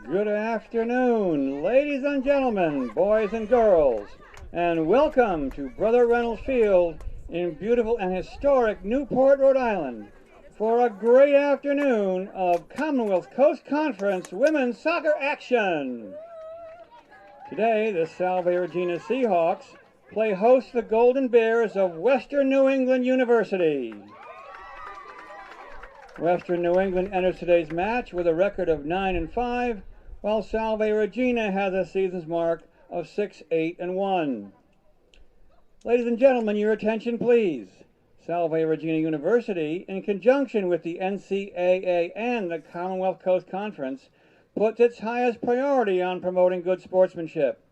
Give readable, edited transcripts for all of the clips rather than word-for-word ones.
Good afternoon, ladies and gentlemen, boys and girls, and welcome to Brother Reynolds Field in beautiful and historic Newport, Rhode Island, for a great afternoon of Commonwealth Coast Conference women's soccer action. Today, the Salve Regina Seahawks play host to the Golden Bears of Western New England University. Western New England enters today's match with a record of 9-5, while Salve Regina has a season's mark of 6-8-1. Ladies and gentlemen, your attention please. Salve Regina University, in conjunction with the NCAA and the Commonwealth Coast Conference, puts its highest priority on promoting good sportsmanship.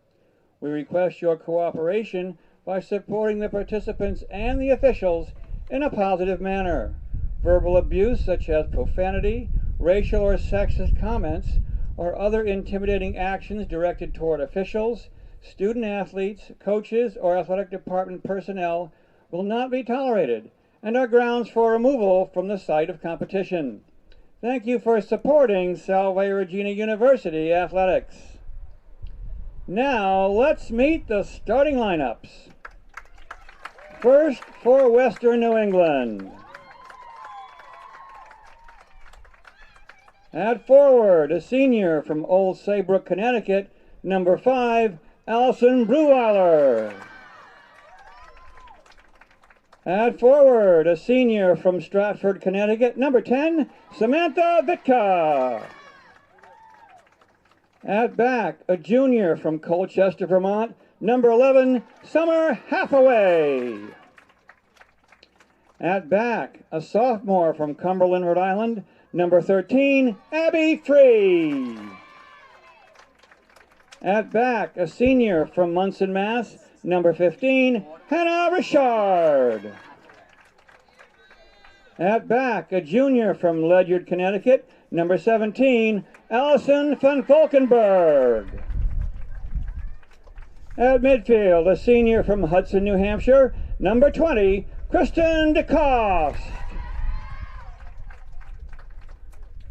We request your cooperation by supporting the participants and the officials in a positive manner. Verbal abuse such as profanity, racial or sexist comments, or other intimidating actions directed toward officials, student athletes, coaches, or athletic department personnel will not be tolerated and are grounds for removal from the site of competition. Thank you for supporting Salve Regina University athletics. Now let's meet the starting lineups. First for Western New England. At forward, a senior from Old Saybrook, Connecticut, number 5, Allison Breweiler. At forward, a senior from Stratford, Connecticut, number 10, Samantha Vitka. At back, a junior from Colchester, Vermont, number 11, Summer Hathaway. At back, a sophomore from Cumberland, Rhode Island, number 13, Abby Free. At back, a senior from Munson, Mass., number 15, Hannah Richard. At back, a junior from Ledyard, Connecticut, number 17, Allison van Valkenburg. At midfield, a senior from Hudson, New Hampshire, number 20, Kristen DeCoste.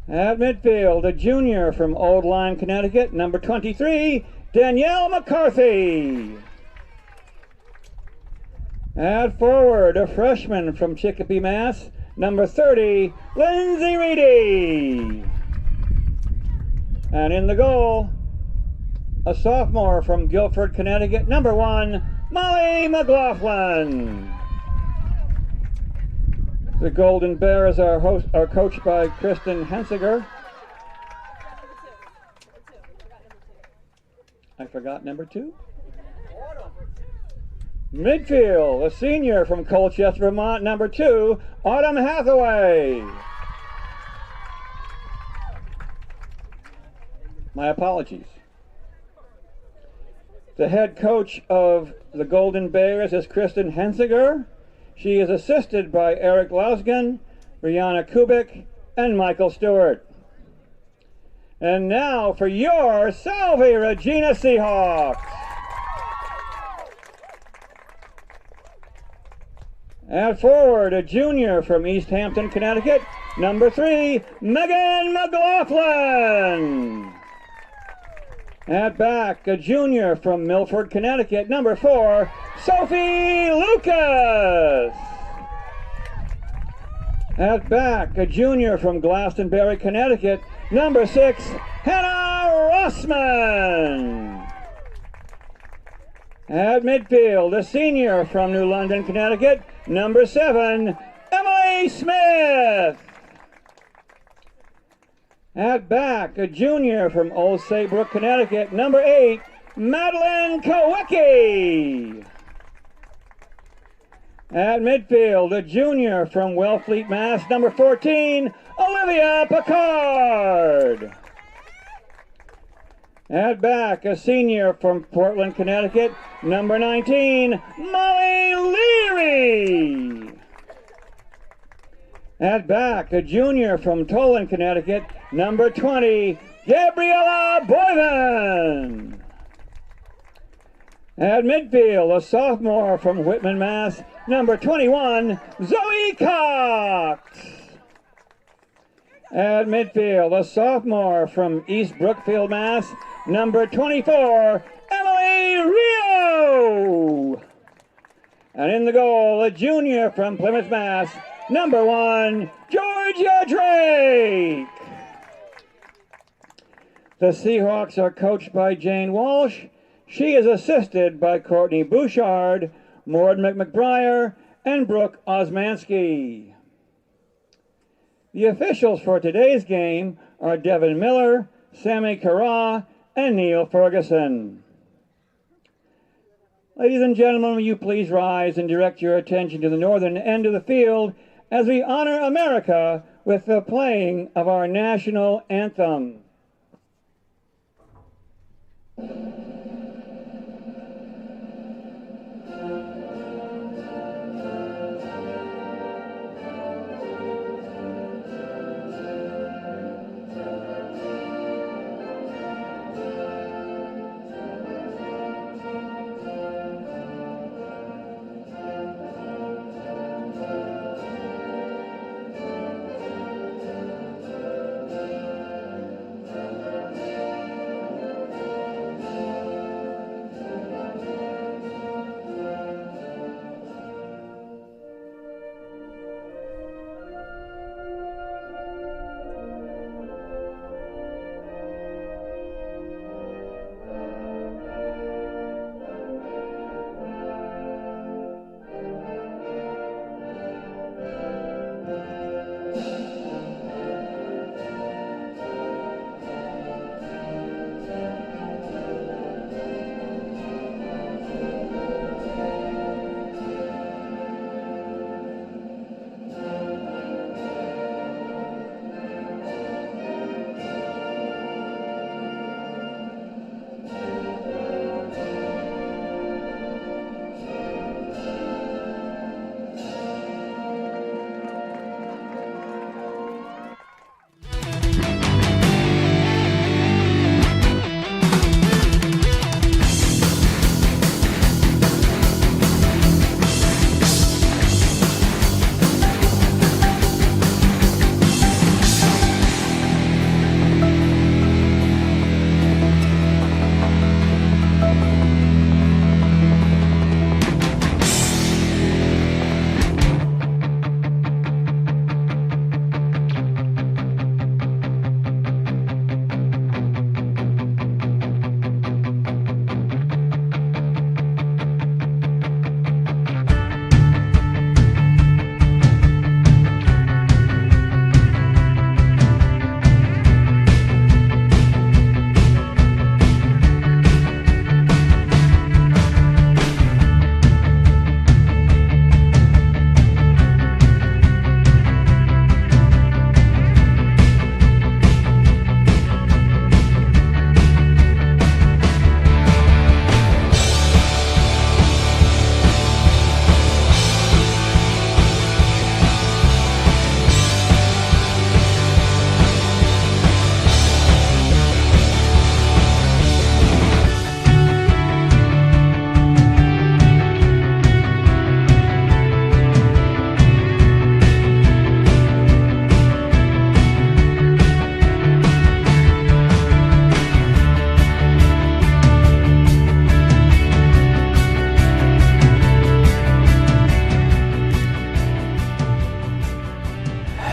At midfield, a junior from Old Lyme, Connecticut, number 23, Danielle McCarthy. At forward, a freshman from Chicopee, Mass., number 30, Lindsay Reedy. And in the goal, a sophomore from Guilford, Connecticut, number 1, Molly McLaughlin. The Golden Bears are coached by Kristen Hensiger. I forgot number 2. Midfield, a senior from Colchester, Vermont, number 2, Autumn Hathaway. My apologies. The head coach of the Golden Bears is Kristen Hensiger. She is assisted by Eric Lausgen, Brianna Kubik, and Michael Stewart. And now for your Salve Regina Seahawks. At forward, a junior from East Hampton, Connecticut, number 3, Megan McLaughlin. At back, a junior from Milford, Connecticut, number 4, Sophie Lucas. At back, a junior from Glastonbury, Connecticut, number 6, Hannah Rossman. At midfield, a senior from New London, Connecticut, number 7, Emily Smith. At back, a junior from Old Saybrook, Connecticut, number 8, Madeline Kowicki. At midfield, a junior from Wellfleet, Mass., number 14, Olivia Picard. At back, a senior from Portland, Connecticut, number 19, Molly Leary. At back, a junior from Tolan, Connecticut, number 20, Gabriella Boyden. At midfield, a sophomore from Whitman, Mass., number 21, Zoe Cox. At midfield, a sophomore from East Brookfield, Mass., number 24, Emily Rio. And in the goal, a junior from Plymouth, Mass., number 1, Georgia Drake. The Seahawks are coached by Jane Walsh. She is assisted by Courtney Bouchard, Maud McBriar, and Brooke Osmanski. The officials for today's game are Devin Miller, Sammy Carra, and Neil Ferguson. Ladies and gentlemen, will you please rise and direct your attention to the northern end of the field as we honor America with the playing of our national anthem.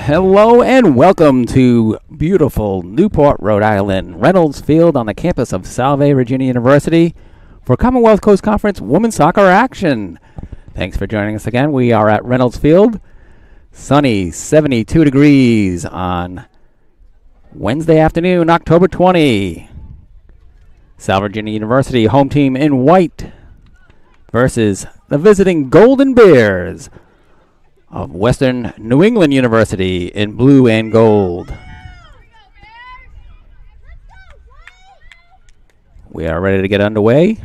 Hello and welcome to beautiful Newport, Rhode Island, Reynolds Field on the campus of Salve Regina University for Commonwealth Coast Conference Women's Soccer Action. Thanks for joining us again. We are at Reynolds Field, sunny 72 degrees on Wednesday afternoon, October 20. Salve Regina University home team in white versus the visiting Golden Bears of Western New England University in blue and gold. We are ready to get underway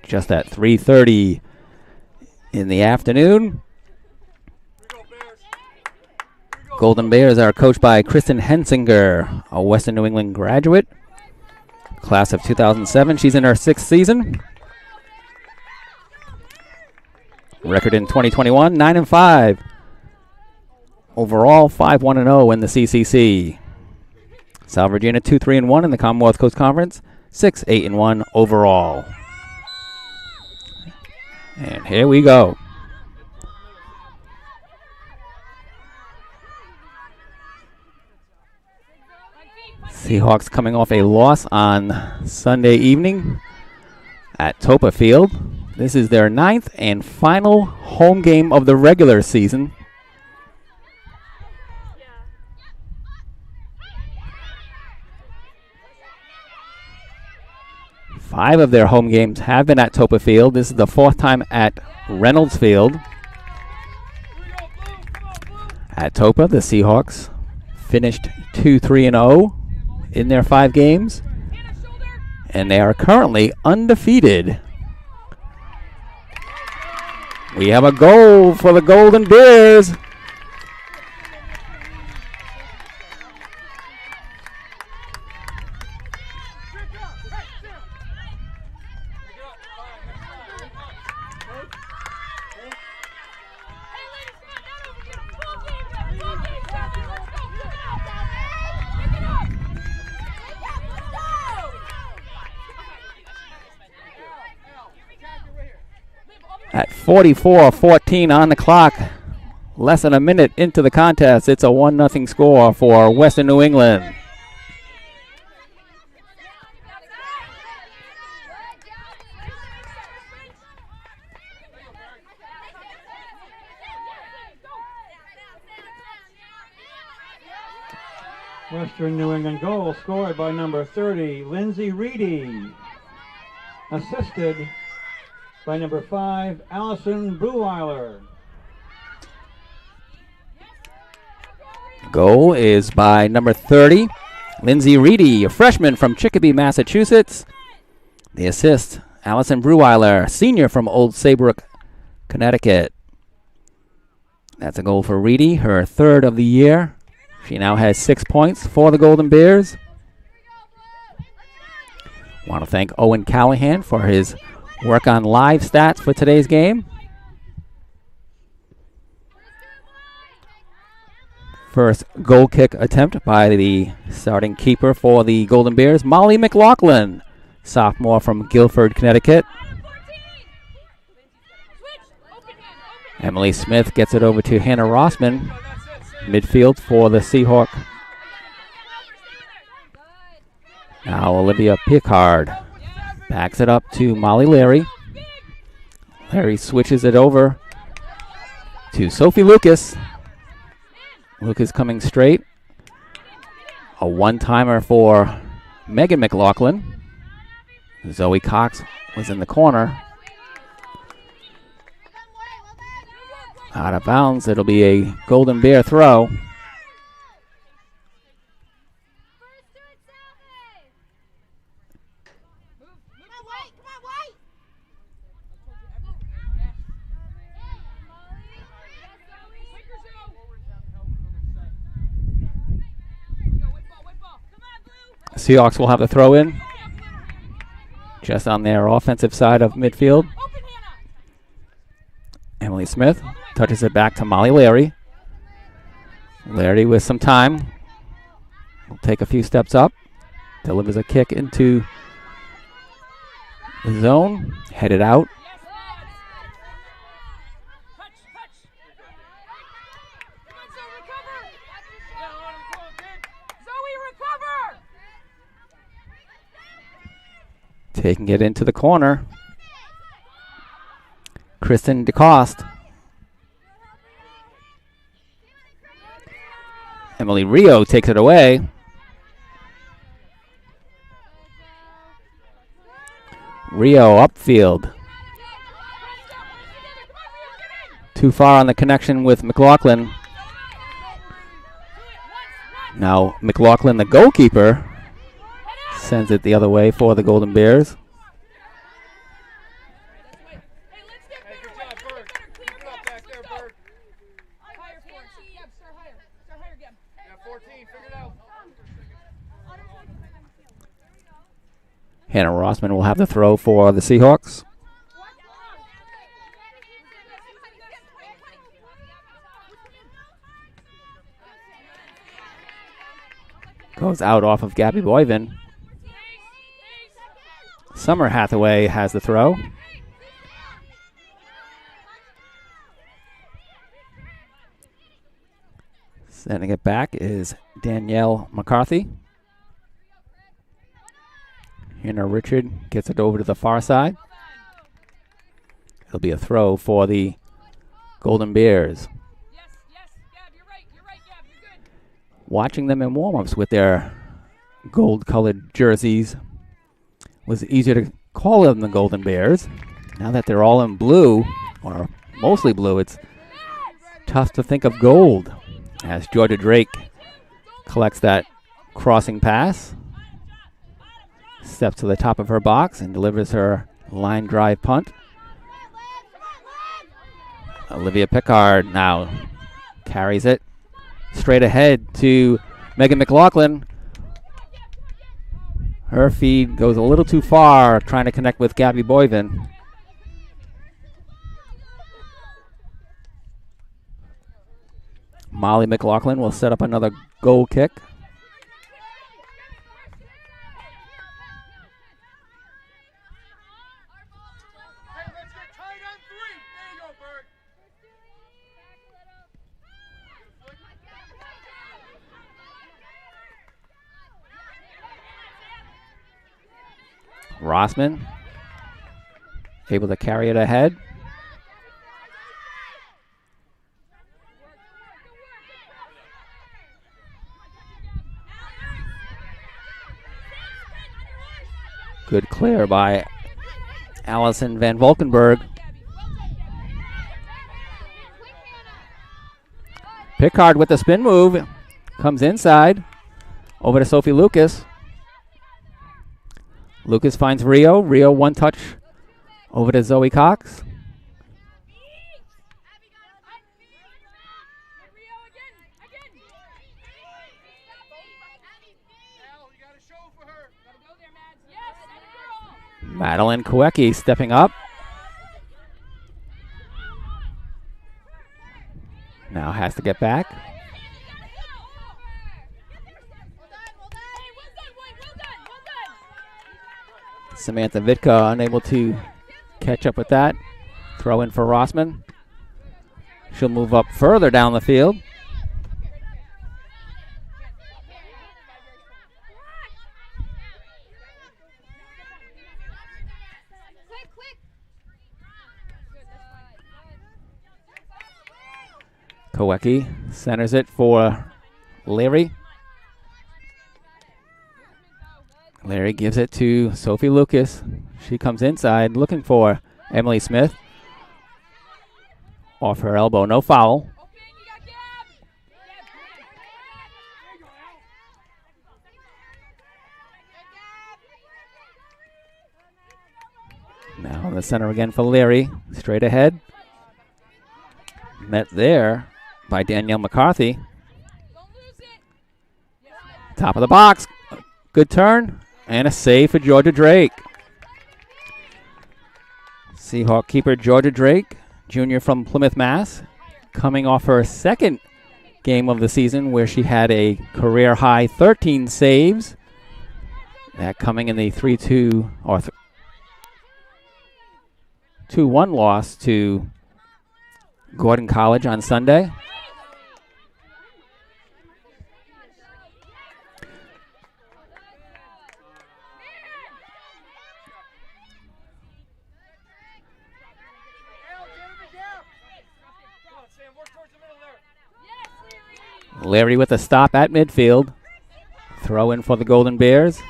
just at 3:30 in the afternoon. Golden Bears are coached by Kristen Hensinger, a Western New England graduate, class of 2007. She's in her 6th season. Record in 2021, 9-5. Overall, 5-1-0 in the CCC. Salve Regina 2-3-1 in the Commonwealth Coast Conference, 6-8-1 overall. And here we go. Seahawks coming off a loss on Sunday evening at Topa Field. This is their 9th and final home game of the regular season. Five of their home games have been at Topa Field. This is the 4th time at Reynolds Field. At Topa, the Seahawks finished 2-3-0 in their 5 games, and they are currently undefeated. We have a goal for the Golden Bears. At 44-14 on the clock, less than a minute into the contest, it's a 1-0 score for Western New England. Western New England goal scored by number 30, Lindsay Reedy. Assisted by number 5, Allison Breweiler. Goal is by number 30, Lindsay Reedy, a freshman from Chicopee, Massachusetts. The assist, Allison Breweiler, senior from Old Saybrook, Connecticut. That's a goal for Reedy, her 3rd of the year. She now has 6 points for the Golden Bears. Want to thank Owen Callahan for his work on live stats for today's game. First goal kick attempt by the starting keeper for the Golden Bears, Molly McLaughlin, sophomore from Guilford, Connecticut. Emily Smith gets it over to Hannah Rossman, midfield for the Seahawk. Now Olivia Pickard backs it up to Molly Larry. Larry switches it over to Sophie Lucas. Lucas coming straight. A one-timer for Megan McLaughlin. Zoe Cox was in the corner. Out of bounds, it'll be a Golden Bear throw. Seahawks will have the throw in just on their offensive side of midfield. Emily Smith touches it back to Molly Larry. Larry with some time will take a few steps up, delivers a kick into the zone, headed out. Taking it into the corner. Kristen DeCoste. Emily Rio takes it away. Rio upfield. Too far on the connection with McLaughlin. Now McLaughlin, the goalkeeper, sends it the other way for the Golden Bears. Hannah Rossman will have the throw for the Seahawks. Goes out off of Gabby Boyven. Summer Hathaway has the throw. Sending it back is Danielle McCarthy. Hannah Richard gets it over to the far side. It'll be a throw for the Golden Bears. Watching them in warm-ups with their gold-colored jerseys was easier to call them the Golden Bears. Now that they're all in blue, or mostly blue, it's tough to think of gold. As Georgia Drake collects that crossing pass, steps to the top of her box and delivers her line drive punt. Olivia Pickard now carries it straight ahead to Megan McLaughlin. Her feed goes a little too far, trying to connect with Gabby Boyven. Molly McLaughlin will set up another goal kick. Rossman able to carry it ahead. Good clear by Allison Van Valkenburg. Pickard with the spin move. Comes inside. Over to Sophie Lucas. Lucas finds Rio. Rio one touch over to Zoe Cox. Madeline Kowecki stepping up. Now has to get back. Samantha Vitka unable to catch up with that. Throw in for Rossman. She'll move up further down the field. Kowecki centers it for Leary. Larry gives it to Sophie Lucas. She comes inside looking for Emily Smith. Off her elbow, no foul. Now in the center again for Leary. Straight ahead. Met there by Danielle McCarthy. Top of the box. Good turn. And a save for Georgia Drake. Seahawk keeper Georgia Drake, junior from Plymouth, Mass., coming off her second game of the season where she had a career-high 13 saves. That coming in the 3-2 or 2-1 loss to Gordon College on Sunday. Larry with a stop at midfield. Throw in for the Golden Bears.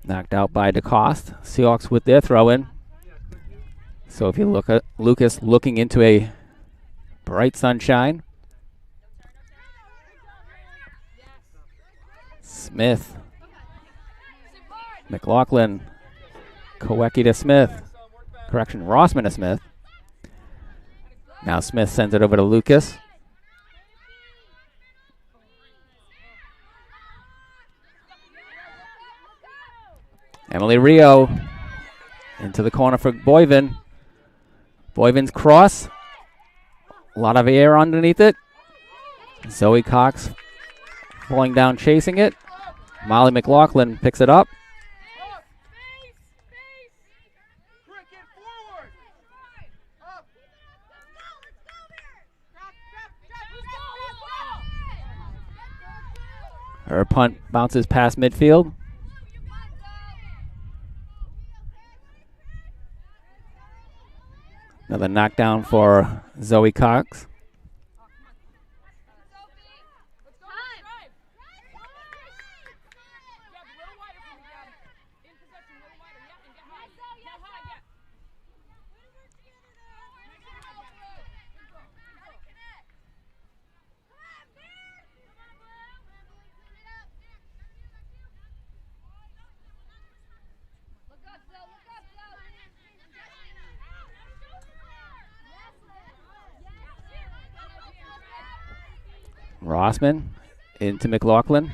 Knocked out by DeCoste. Seahawks with their throw in. So if you look at Lucas looking into a bright sunshine. Smith. McLaughlin. Kowecki to Smith. Correction, Rossman to Smith. Now Smith sends it over to Lucas. Emily Rio into the corner for Boyven. Boyven's cross. A lot of air underneath it. Zoe Cox falling down chasing it. Molly McLaughlin picks it up. Her punt bounces past midfield. Another knockdown for Zoe Cox. Rossman into McLaughlin.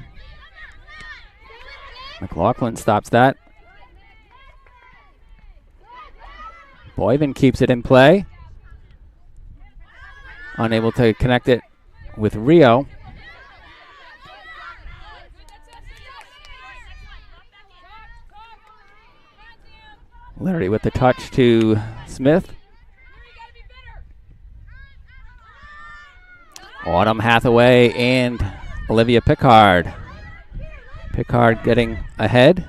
McLaughlin stops that. Boyven keeps it in play. Unable to connect it with Rio. Larry with the touch to Smith. Autumn Hathaway and Olivia Pickard. Pickard getting ahead.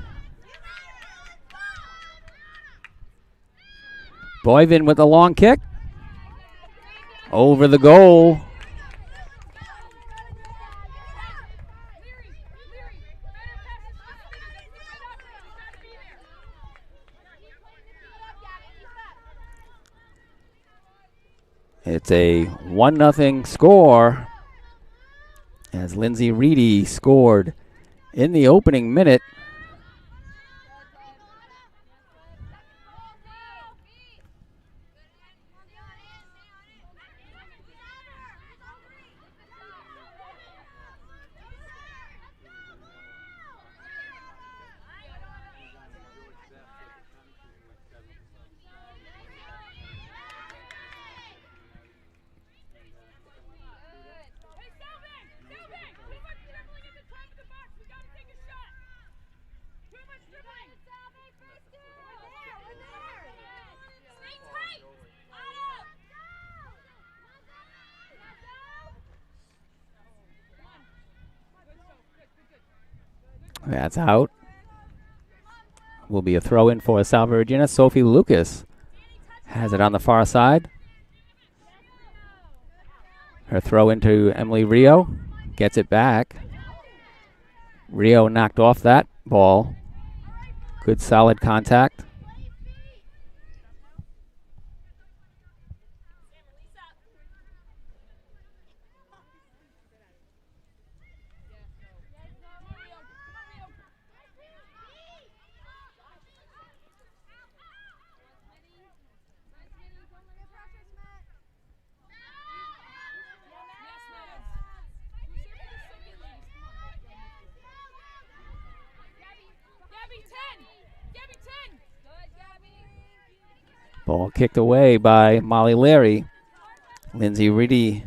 Boyven with a long kick. Over the goal. It's a 1-0 score as Lindsay Reedy scored in the opening minute. That's out. Will be a throw in for Salve Regina. Sophie Lucas has it on the far side. Her throw into Emily Rio. Gets it back. Rio knocked off that ball. Good solid contact. Ball kicked away by Molly Larry. Lindsay Reedy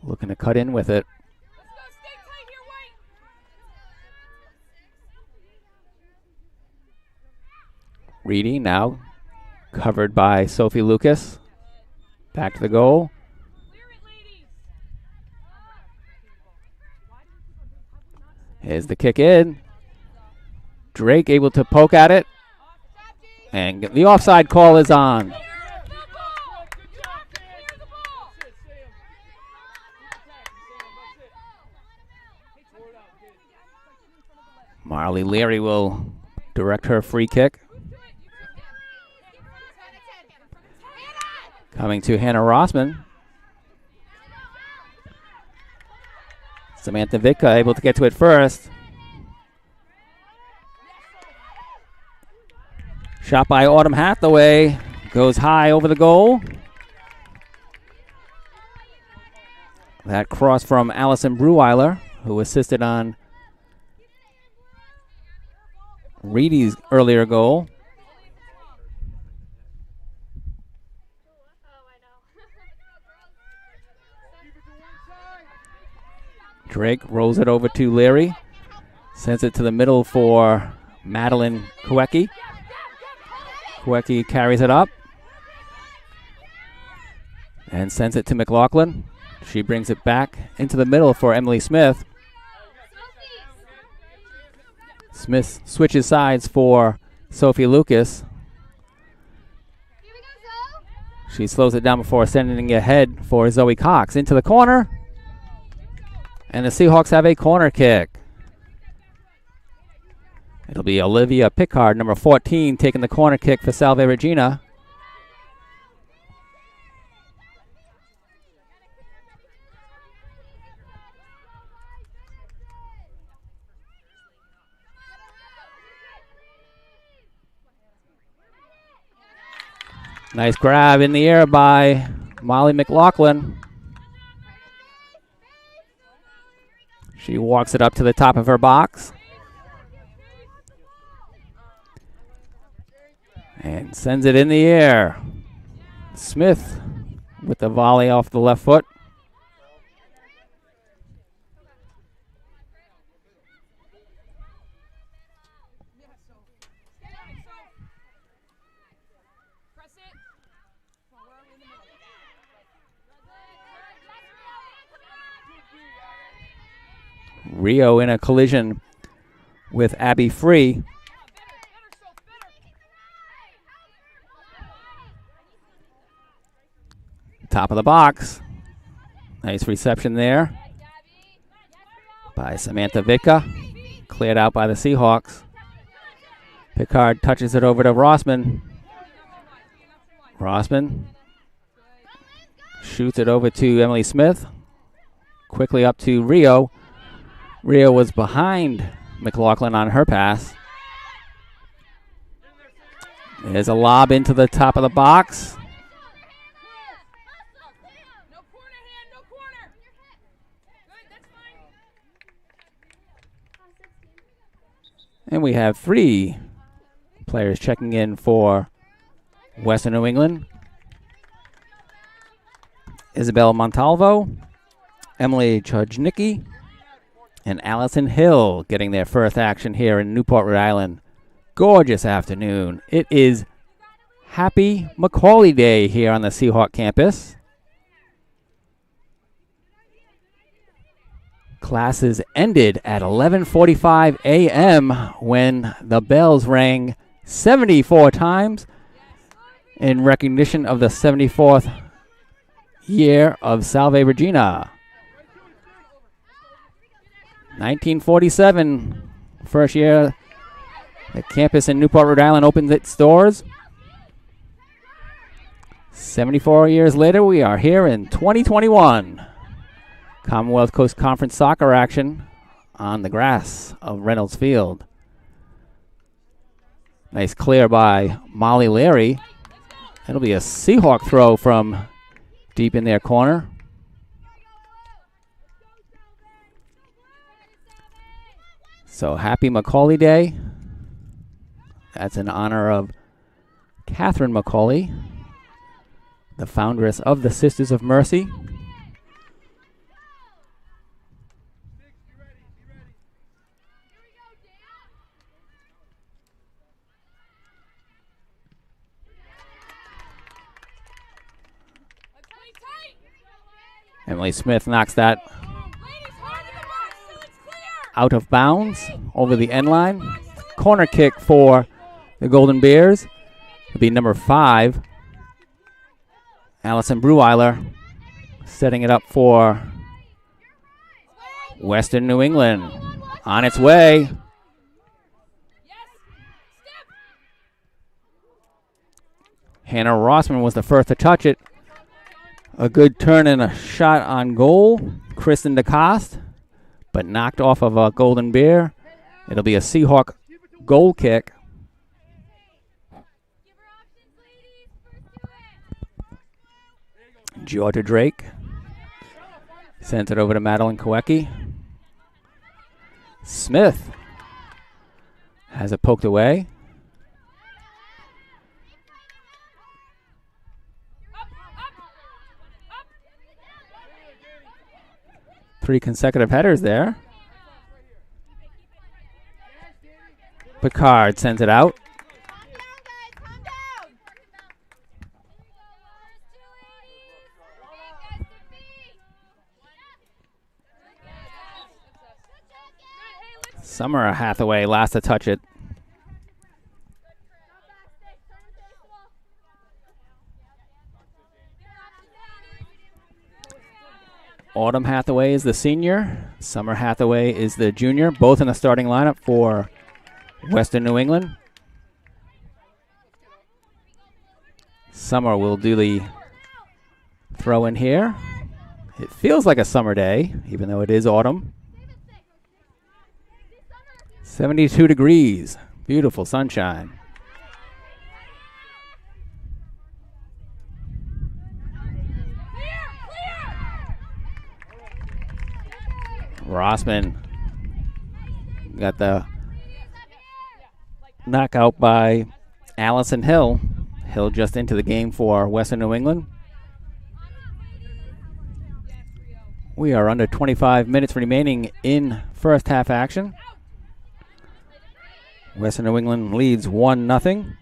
looking to cut in with it. Reedy now covered by Sophie Lucas. Back to the goal. Here's the kick in. Drake able to poke at it. And the offside call is on. Marley Leary will direct her free kick. Coming to Hannah Rossman. Samantha Vitka able to get to it first. Shot by Autumn Hathaway. Goes high over the goal. That cross from Allison Breweiler who assisted on Reedy's earlier goal. Drake rolls it over to Leary. Sends it to the middle for Madeline Kowecki. Kowecki carries it up and sends it to McLaughlin. She brings it back into the middle for Emily Smith. Smith switches sides for Sophie Lucas. She slows it down before sending it ahead for Zoe Cox. Into the corner. And the Seahawks have a corner kick. It'll be Olivia Pickard, number 14, taking the corner kick for Salve Regina. Nice grab in the air by Molly McLaughlin. She walks it up to the top of her box. And sends it in the air. Smith with the volley off the left foot. Rio in a collision with Abby Free. Top of the box. Nice reception there by Samantha Vitka. Cleared out by the Seahawks. Pickard touches it over to Rossman. Rossman shoots it over to Emily Smith. Quickly up to Rio. Rio was behind McLaughlin on her pass. There's a lob into the top of the box. And we have 3 players checking in for Western New England. Isabel Montalvo, Emily Chojnicki, and Allison Hill getting their first action here in Newport, Rhode Island. Gorgeous afternoon. It is Happy Macaulay Day here on the Seahawk campus. Classes ended at 11:45 a.m. when the bells rang 74 times in recognition of the 74th year of Salve Regina. 1947, first year the campus in Newport, Rhode Island opened its doors. 74 years later, we are here in 2021. Commonwealth Coast Conference soccer action on the grass of Reynolds Field. Nice clear by Molly Leary. It'll be a Seahawk throw from deep in their corner. So happy Macaulay Day. That's in honor of Catherine Macaulay, the foundress of the Sisters of Mercy. Emily Smith knocks that out of bounds over the end line. Corner kick for the Golden Bears. It'll be number 5. Allison Breweiler setting it up for Western New England. On its way. Hannah Rossman was the first to touch it. A good turn and a shot on goal. Kristen DeCoste, but knocked off of a Golden Bear. It'll be a Seahawk goal kick. Georgia Drake sent it over to Madeline Kowecki. Smith has it poked away. Three consecutive headers there. Picard sends it out. Summer Hathaway last to touch it. Autumn Hathaway is the senior. Summer Hathaway is the junior. Both in the starting lineup for Western New England. Summer will do the throw in here. It feels like a summer day, even though it is autumn. 72 degrees. Beautiful sunshine. Rossman got the knockout by Allison Hill. Hill just into the game for Western New England. We are under 25 minutes remaining in first half action. Western New England leads 1-0.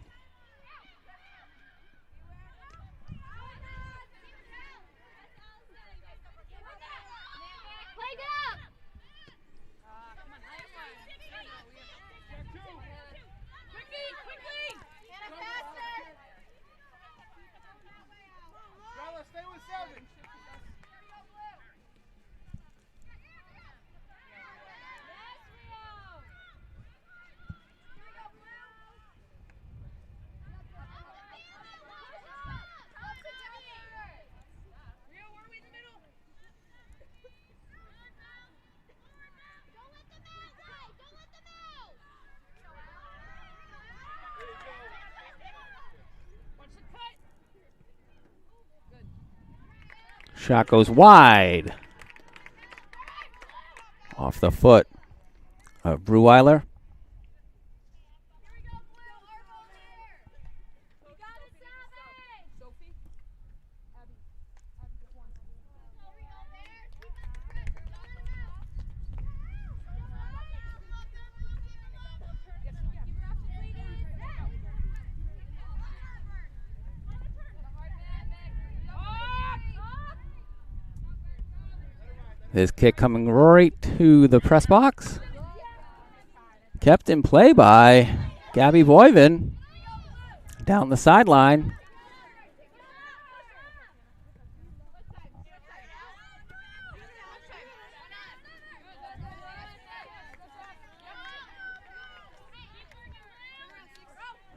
Shot goes wide. Off the foot of Breweiler. His kick coming right to the press box. Kept in play by Gabby Boyven. Down the sideline.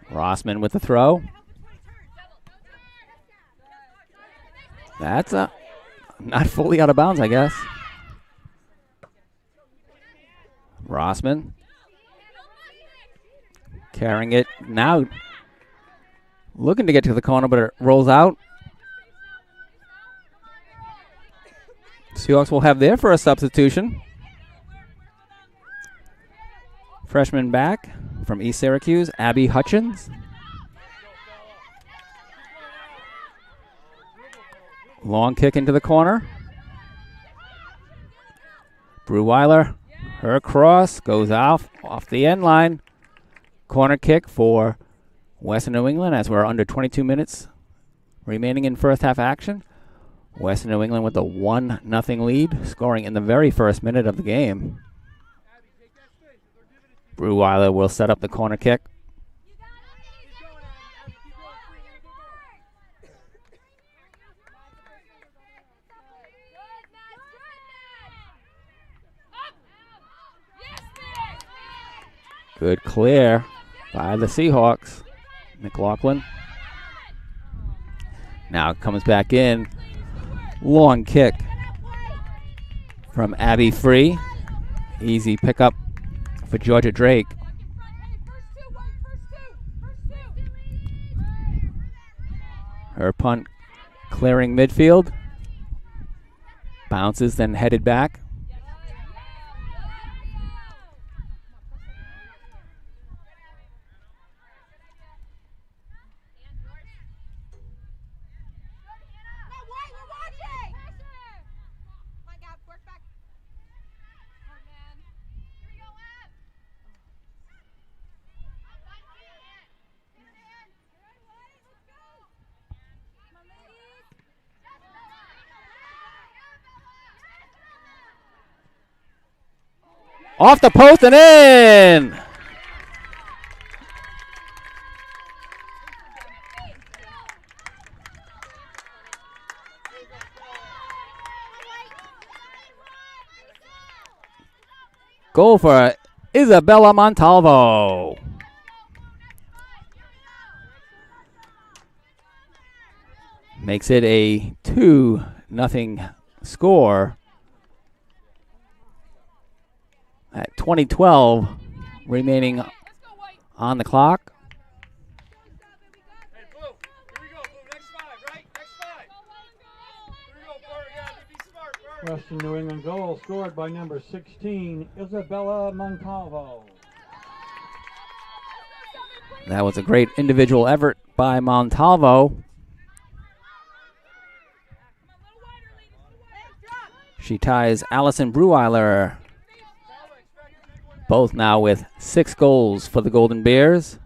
Rossman with the throw. That's not fully out of bounds, I guess. Rossman carrying it now, looking to get to the corner, but it rolls out. Seahawks will have their first substitution. Freshman back from East Syracuse, Abby Hutchins. Long kick into the corner. Breweiler. Her cross goes off the end line. Corner kick for Western New England as we're under 22 minutes remaining in first half action. Western New England with a 1-0 lead, scoring in the very first minute of the game. Breweiler will set up the corner kick. Good clear by the Seahawks. McLaughlin. Now it comes back in. Long kick from Abby Free. Easy pickup for Georgia Drake. Her punt clearing midfield. Bounces, then headed back. Off the post and in. Goal for Isabella Montalvo. Makes it a 2-0 score at 20:12 remaining on the clock. Hey, Blue, here we go, Blue. Next five, right? Next five. Here we go, Bert. Yeah, be smart, Bert. Western New England goal scored by number 16, Isabella Montalvo. That was a great individual effort by Montalvo. She ties Allison Breweiler, both now with 6 goals for the Golden Bears.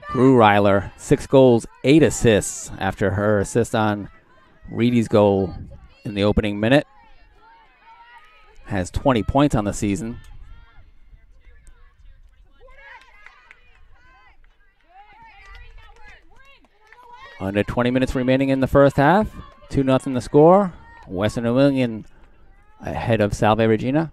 Breweiler, 6 goals, 8 assists after her assist on Reedy's goal in the opening minute. Has 20 points on the season. Under 20 minutes remaining in the first half. 2-0 the score. Western New England ahead of Salve Regina.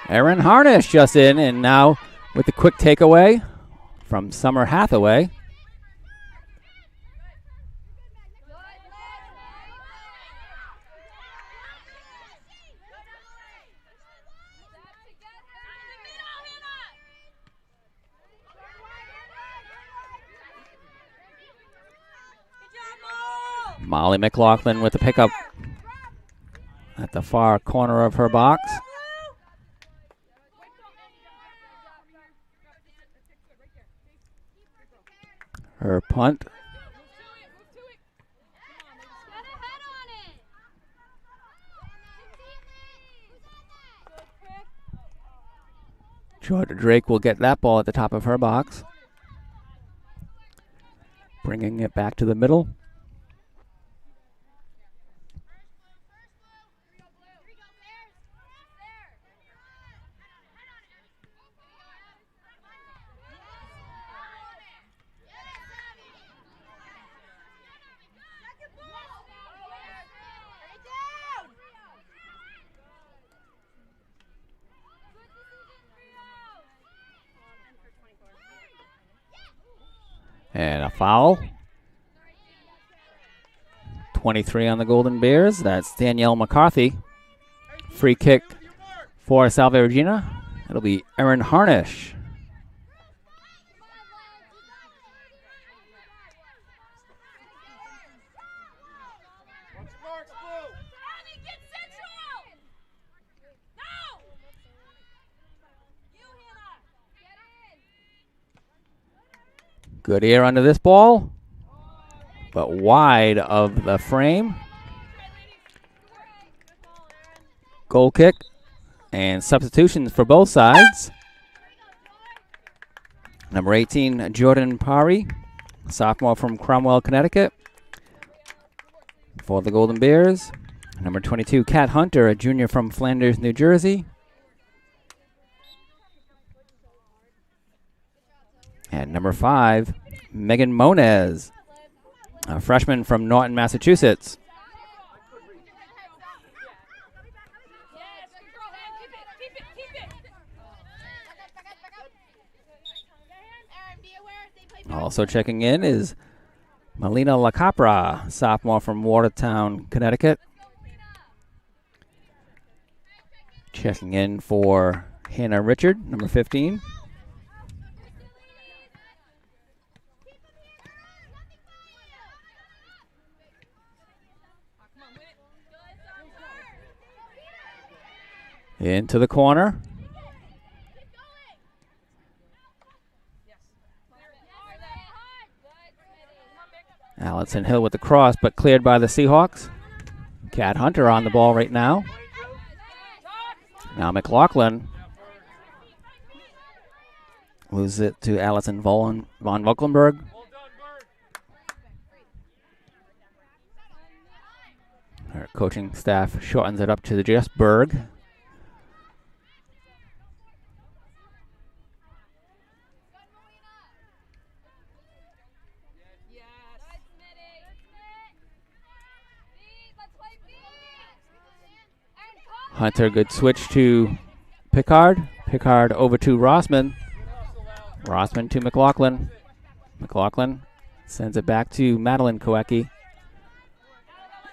Erin Harnish just in, and now with the quick takeaway from Summer Hathaway. Molly McLaughlin with the pickup at the far corner of her box. Her punt. Georgia Drake will get that ball at the top of her box. Bringing it back to the middle. And a foul. 23 on the Golden Bears. That's Danielle McCarthy. Free kick for Salve Regina. It'll be Erin Harnish. Good air under this ball, but wide of the frame. Goal kick and substitutions for both sides. Number 18, Jordan Parry, sophomore from Cromwell, Connecticut, for the Golden Bears. Number 22, Kat Hunter, a junior from Flanders, New Jersey. And number 5, Megan Moniz, a freshman from Norton, Massachusetts. Also checking in is Melina LaCapra, sophomore from Watertown, Connecticut. Checking in for Hannah Richard, number 15. Into the corner. Allison Hill with the cross, but cleared by the Seahawks. Kat Hunter on the ball right now. Now McLaughlin loses it to Allison von Vucklenberg. Her coaching staff shortens it up to just Berg. Hunter, good switch to Pickard. Pickard over to Rossman. Rossman to McLaughlin. McLaughlin sends it back to Madeline Koecki.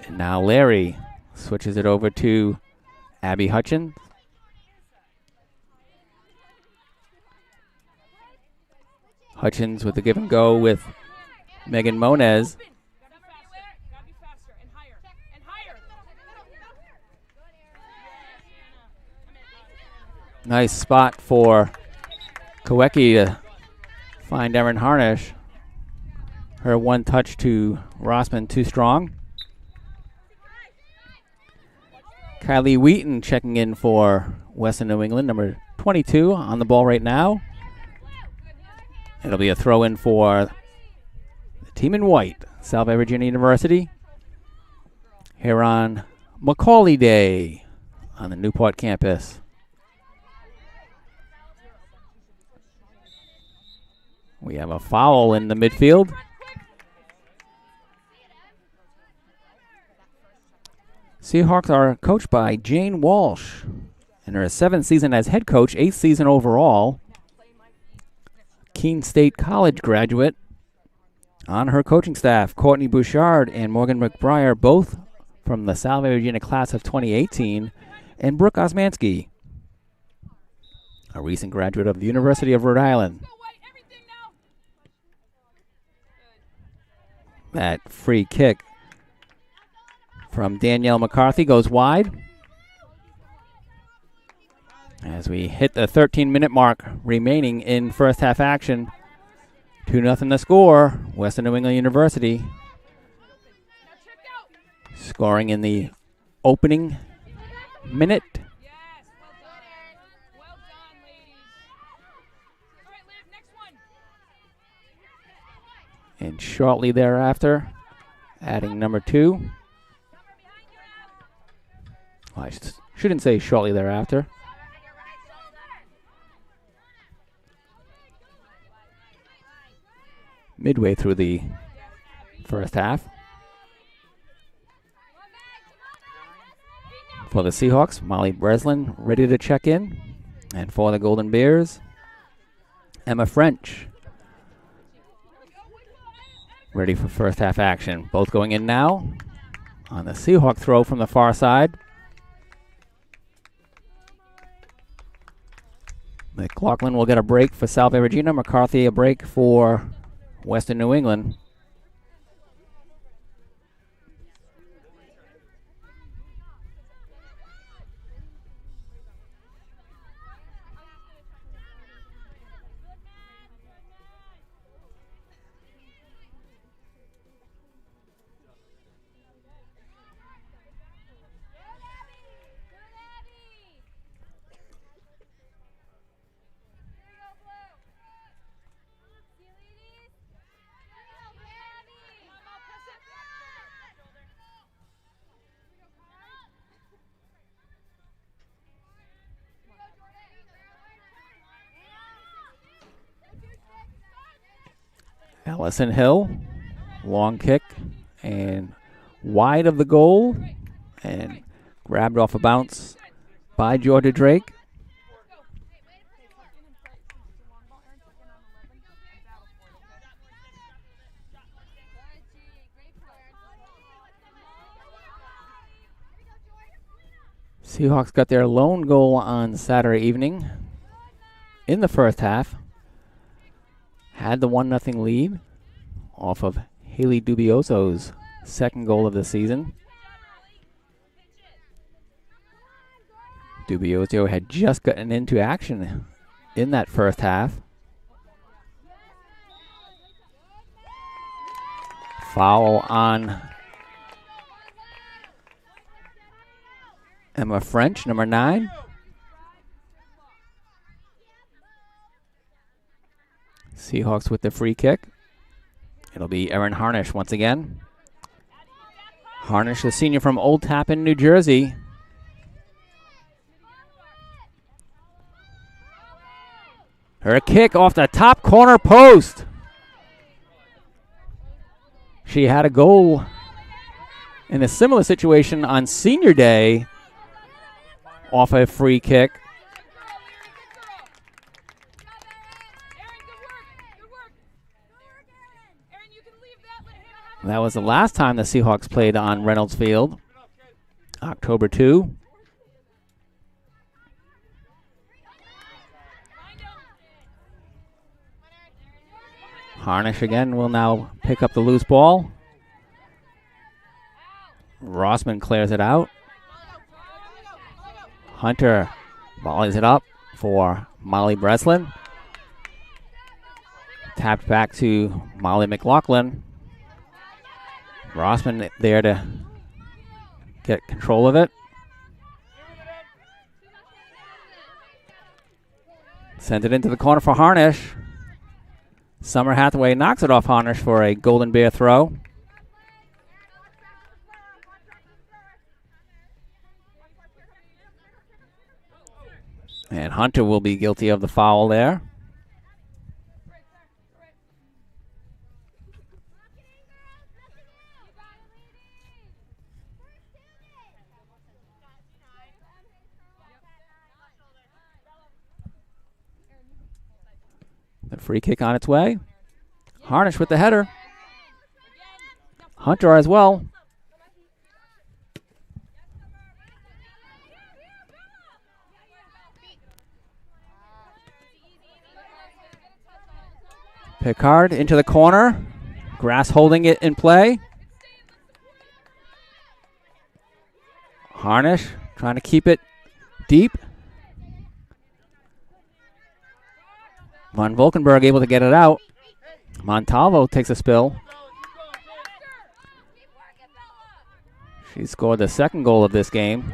And now Larry switches it over to Abby Hutchins. Hutchins with the give and go with Megan Moniz. Nice spot for Koecki to find Erin Harnish. Her one touch to Rossman too strong. Kylie Wheaton checking in for Western New England, number 22 on the ball right now. It'll be a throw in for the team in white, Salve Regina University. Here on Macaulay Day on the Newport campus. We have a foul in the midfield. Seahawks are coached by Jane Walsh in her 7th season as head coach, 8th season overall. Keene State College graduate. On her coaching staff, Courtney Bouchard and Morgan McBriar, both from the Salve Regina class of 2018, and Brooke Osmanski, a recent graduate of the University of Rhode Island. That free kick from Danielle McCarthy goes wide. As we hit the 13-minute mark remaining in first half action. 2-0 the score. Western New England University scoring in the opening minute. And shortly thereafter, adding number 2. Well, I shouldn't say shortly thereafter. Midway through the first half. For the Seahawks, Molly Breslin ready to check in. And for the Golden Bears, Emma French ready for first half action. Both going in now on the Seahawk throw from the far side. McLaughlin will get a break for Salve Regina. McCarthy a break for Western New England. Allison Hill, long kick and wide of the goal and grabbed off a bounce by Georgia Drake. Seahawks got their lone goal on Saturday evening in the first half. Had the 1-0 lead off of Haley Dubioso's second goal of the season. Dubioso had just gotten into action in that first half. Foul on Emma French, number 9. Seahawks with the free kick. It'll be Erin Harnish once again. Harnish, the senior from Old Tappan, New Jersey. Her kick off the top corner post. She had a goal in a similar situation on senior day off a free kick. That was the last time the Seahawks played on Reynolds Field, October 2. Harnish again will now pick up the loose ball. Rossman clears it out. Hunter volleys it up for Molly Breslin. Tapped back to Molly McLaughlin. Rossman there to get control of it. Sends it into the corner for Harnish. Summer Hathaway knocks it off Harnish for a Golden Bear throw. And Hunter will be guilty of the foul there. The free kick on its way. Harnish with the header. Hunter as well. Picard into the corner. Grass holding it in play. Harnish trying to keep it deep. Von Volkenberg able to get it out. Montalvo takes a spill. She scored the second goal of this game.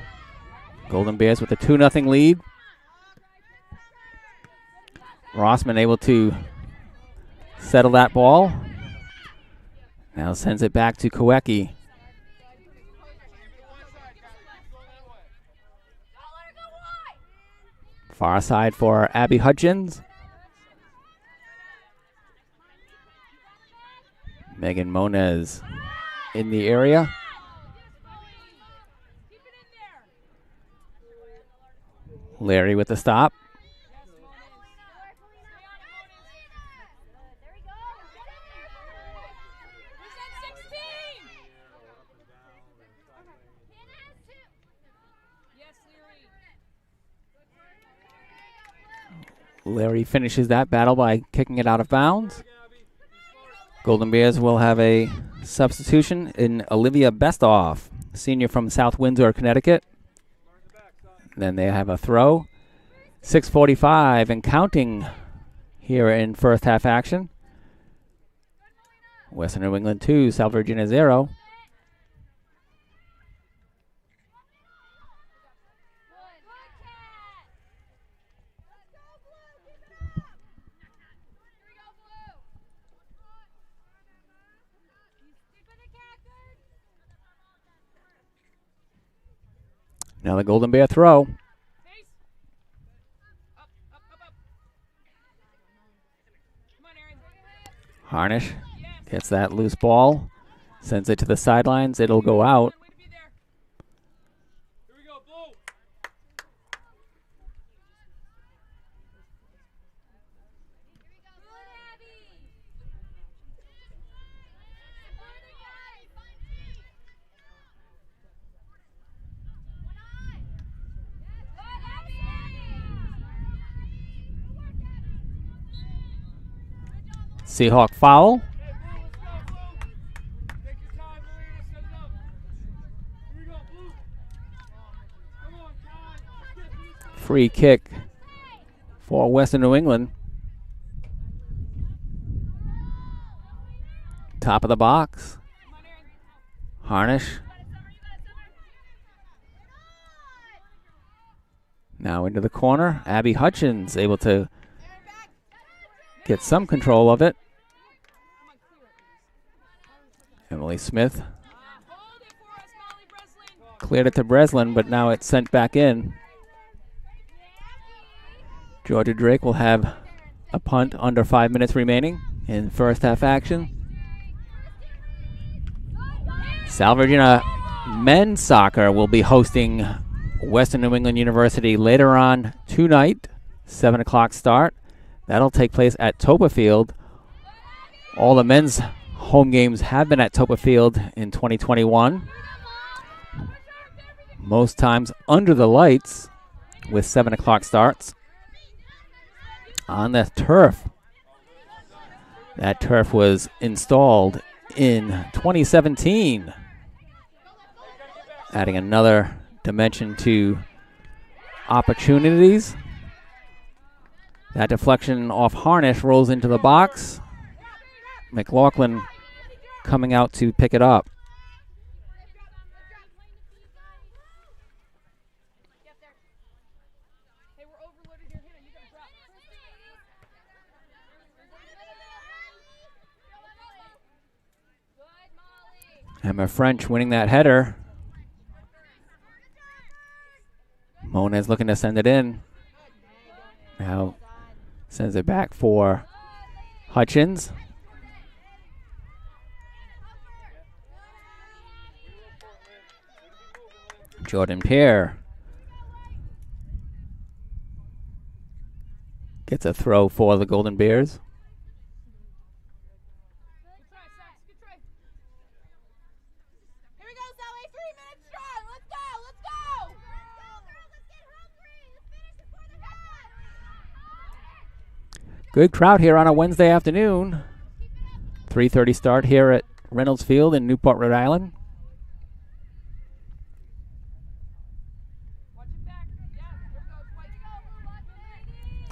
Golden Bears with a 2-0 lead. Rossman able to settle that ball. Now sends it back to Kowecki. Far side for Abby Hutchins. Megan Moniz in the area. Larry with the stop. Larry finishes that battle by kicking it out of bounds. Golden Bears will have a substitution in Olivia Bestoff, senior from South Windsor, Connecticut. Then they have a throw. 6:45 and counting here in first half action. Western New England 2, Salve Regina 0. Now the Golden Bear throw. Harnish gets that loose ball, sends it to the sidelines. It'll go out. Seahawk foul. Hey, Blue, let's go, Blue. Take your time, Marina. Set it up. Here we go, Blue. Come on, time. Let's get this. Free kick for Western New England. Top of the box. Harnish. Now into the corner. Abby Hutchins able to get some control of it. Emily Smith cleared it to Breslin, but now it's sent back in. Georgia Drake will have a punt under 5 minutes remaining in first half action. Salve Regina men's soccer will be hosting Western New England University later on tonight, 7 o'clock start. That'll take place at Topa Field. All the men's home games have been at Topa Field in 2021. Most times under the lights with 7 o'clock starts. On the turf. That turf was installed in 2017. Adding another dimension to opportunities. That deflection off Harnish rolls into the box. McLaughlin coming out to pick it up. Emma French winning that header. Mona looking to send it in. Now sends it back for Hutchins. Jordan Pear gets a throw for the Golden Bears. Good crowd here on a Wednesday afternoon. 3:30 start here at Reynolds Field in Newport, Rhode Island.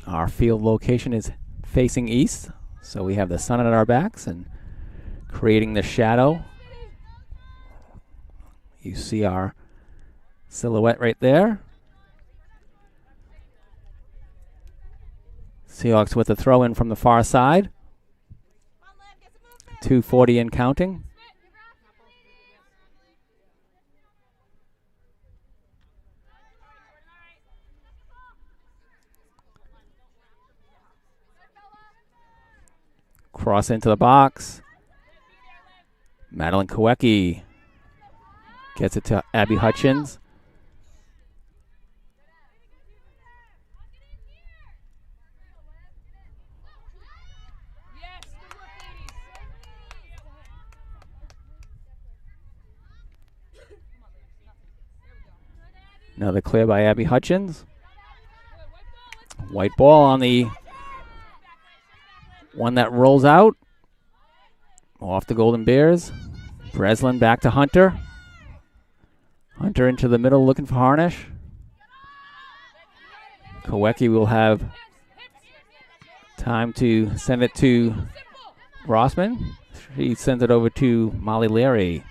Our field location is facing east, so we have the sun at our backs and creating the shadow. You see our silhouette right there. Seahawks with a throw in from the far side. 2:40 and counting. Cross into the box. Madeline Kowecki gets it to Abby Hutchins. Another clear by Abby Hutchins. White ball on the one that rolls out. Off the Golden Bears. Breslin back to Hunter. Hunter into the middle looking for Harnish. Kowecki will have time to send it to Rossman. She sends it over to Molly Leary.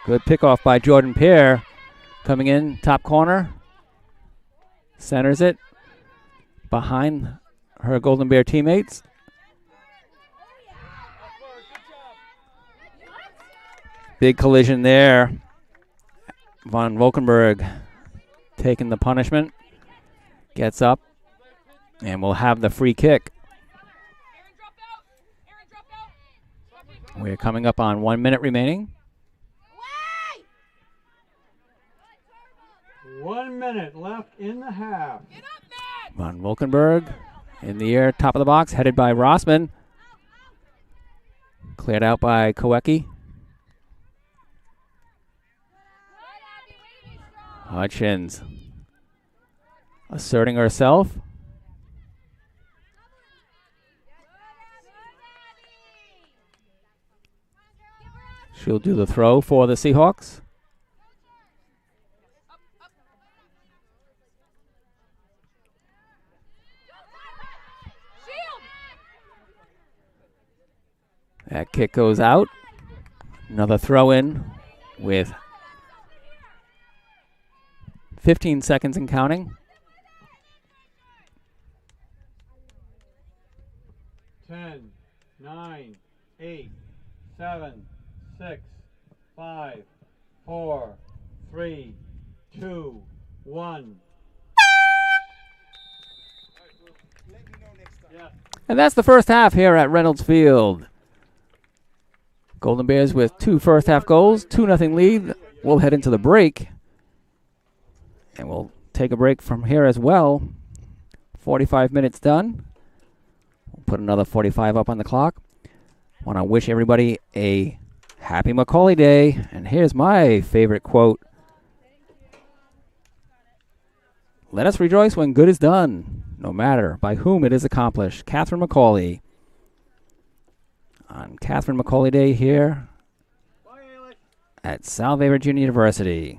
Good pickoff by Jordan Pear. Coming in, top corner. Centers it behind her Golden Bear teammates. Big collision there. Von Volkenberg taking the punishment. Gets up. And we'll have the free kick. We're coming up on 1 minute remaining. 1 minute left in the half. Von Volkenberg in the air, top of the box, headed by Rossman. Cleared out by Kowecki. Hutchins asserting herself. She'll do the throw for the Seahawks. That kick goes out. Another throw in with 15 seconds and counting. 10, 9, 8, 7, 6, 5, 4, 3, 2, 1. Yeah. And that's the first half here at Reynolds Field. Golden Bears with 2 first half goals, 2-0 lead. We'll head into the break. And we'll take a break from here as well. 45 minutes done. We'll put another 45 up on the clock. Want to wish everybody a happy Macaulay Day. And here's my favorite quote. Let us rejoice when good is done, no matter by whom it is accomplished. Catherine Macaulay. On Catherine Macaulay Day here at Salve Regina University.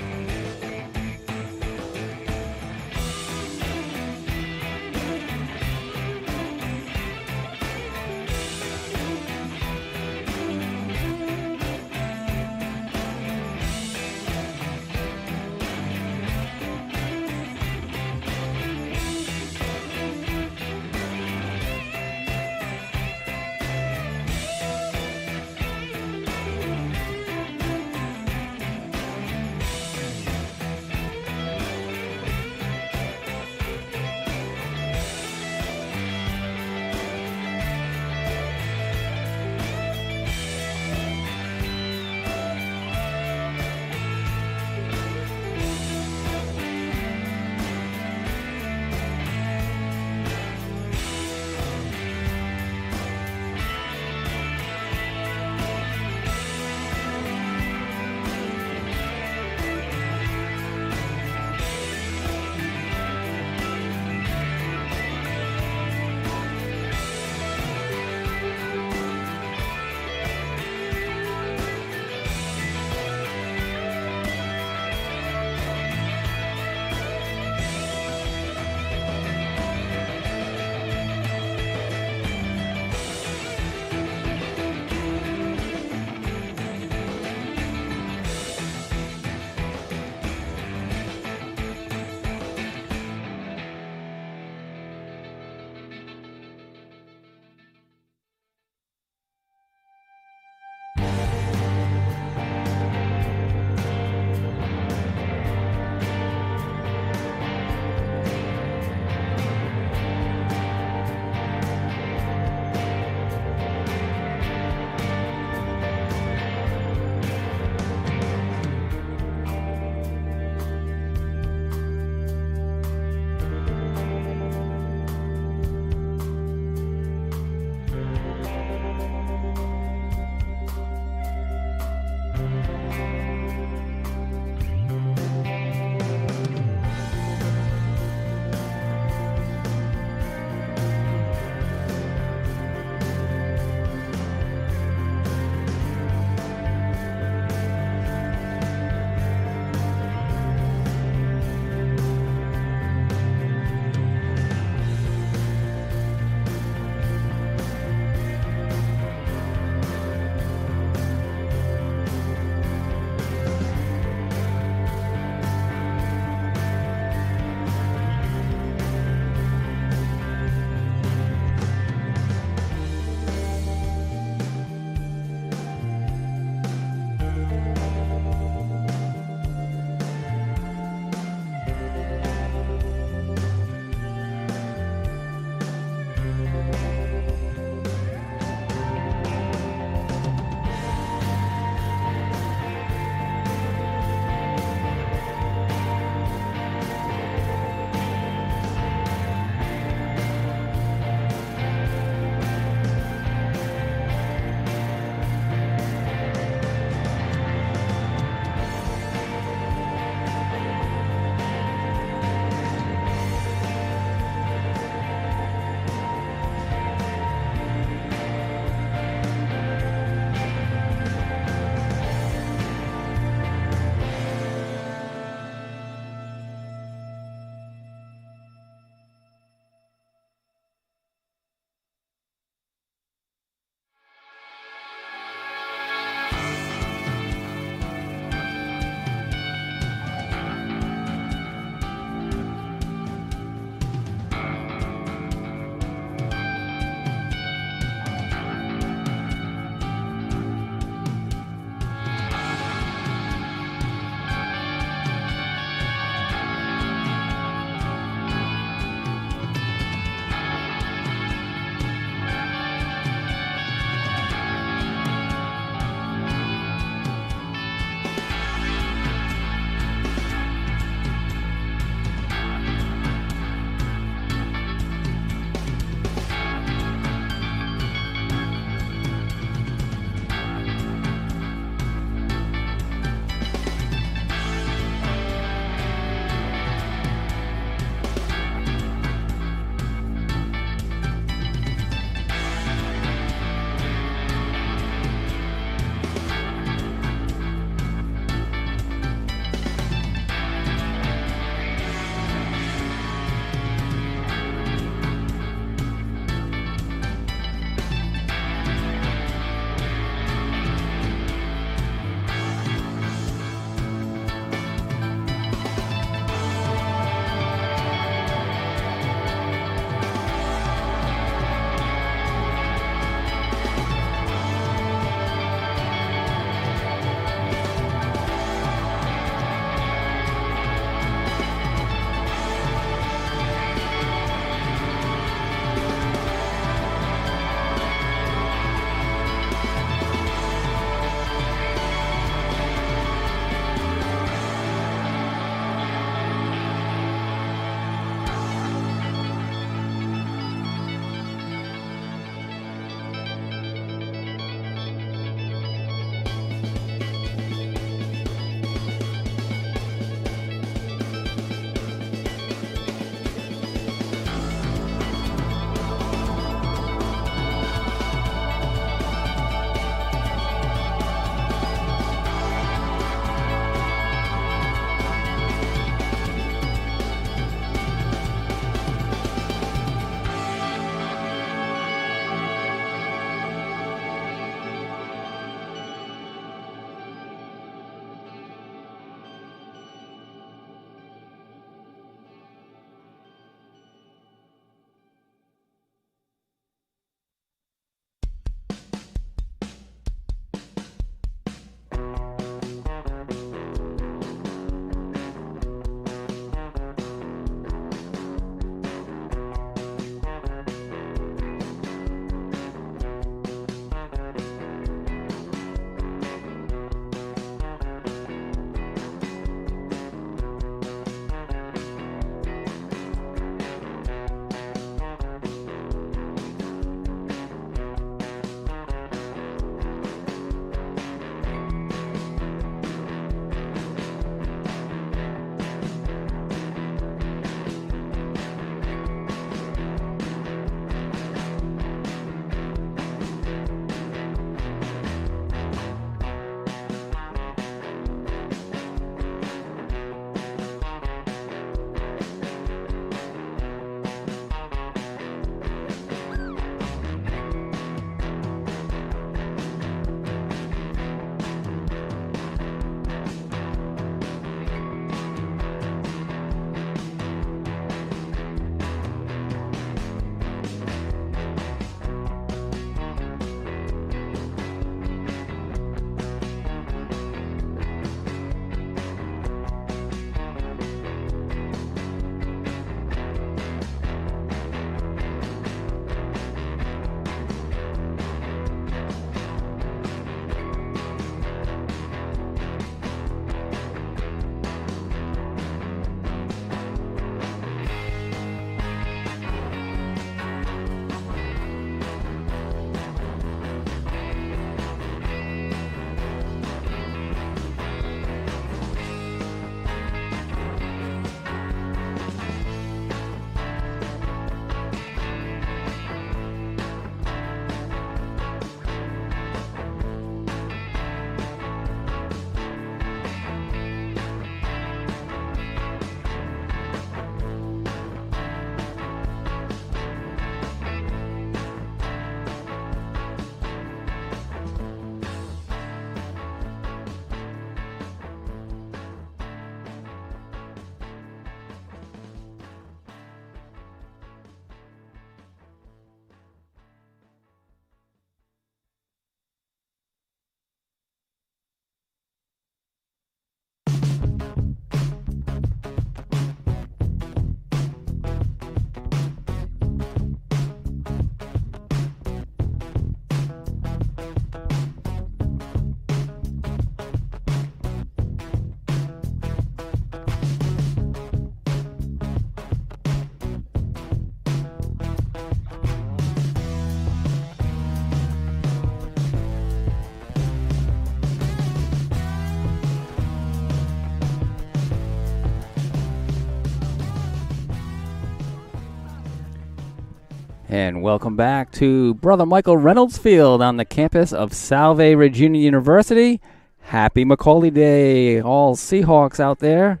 And welcome back to Brother Michael Reynolds Field on the campus of Salve Regina University. Happy Macaulay Day, all Seahawks out there.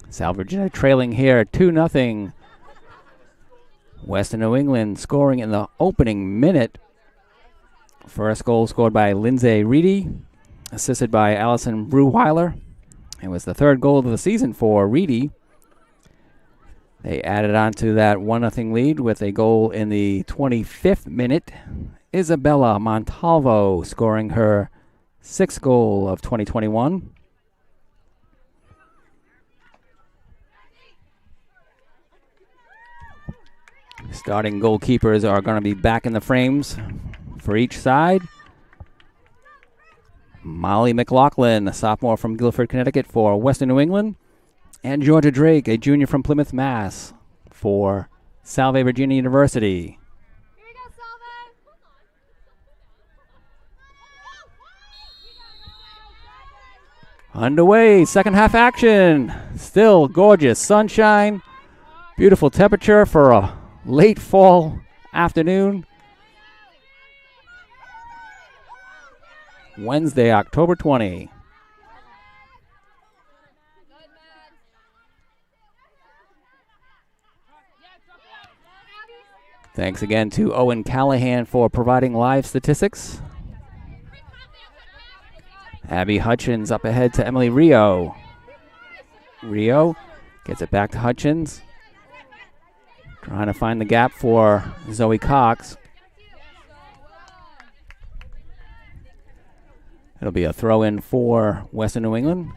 Salve Regina trailing here 2-0. Western New England scoring in the opening minute. First goal scored by Lindsay Reedy, assisted by Allison Brewweiler. It was the third goal of the season for Reedy. They added on to that 1-0 lead with a goal in the 25th minute. Isabella Montalvo scoring her 6th goal of 2021. Starting goalkeepers are going to be back in the frames for each side. Molly McLaughlin, a sophomore from Guilford, Connecticut for Western New England. And Georgia Drake, a junior from Plymouth, Mass. for Salve Regina University. Here you go, Salve. Underway, second half action. Still gorgeous sunshine. Beautiful temperature for a late fall afternoon. Wednesday, October 20. Thanks again to Owen Callahan for providing live statistics. Abby Hutchins up ahead to Emily Rio. Rio gets it back to Hutchins. Trying to find the gap for Zoe Cox. It'll be a throw-in for Western New England.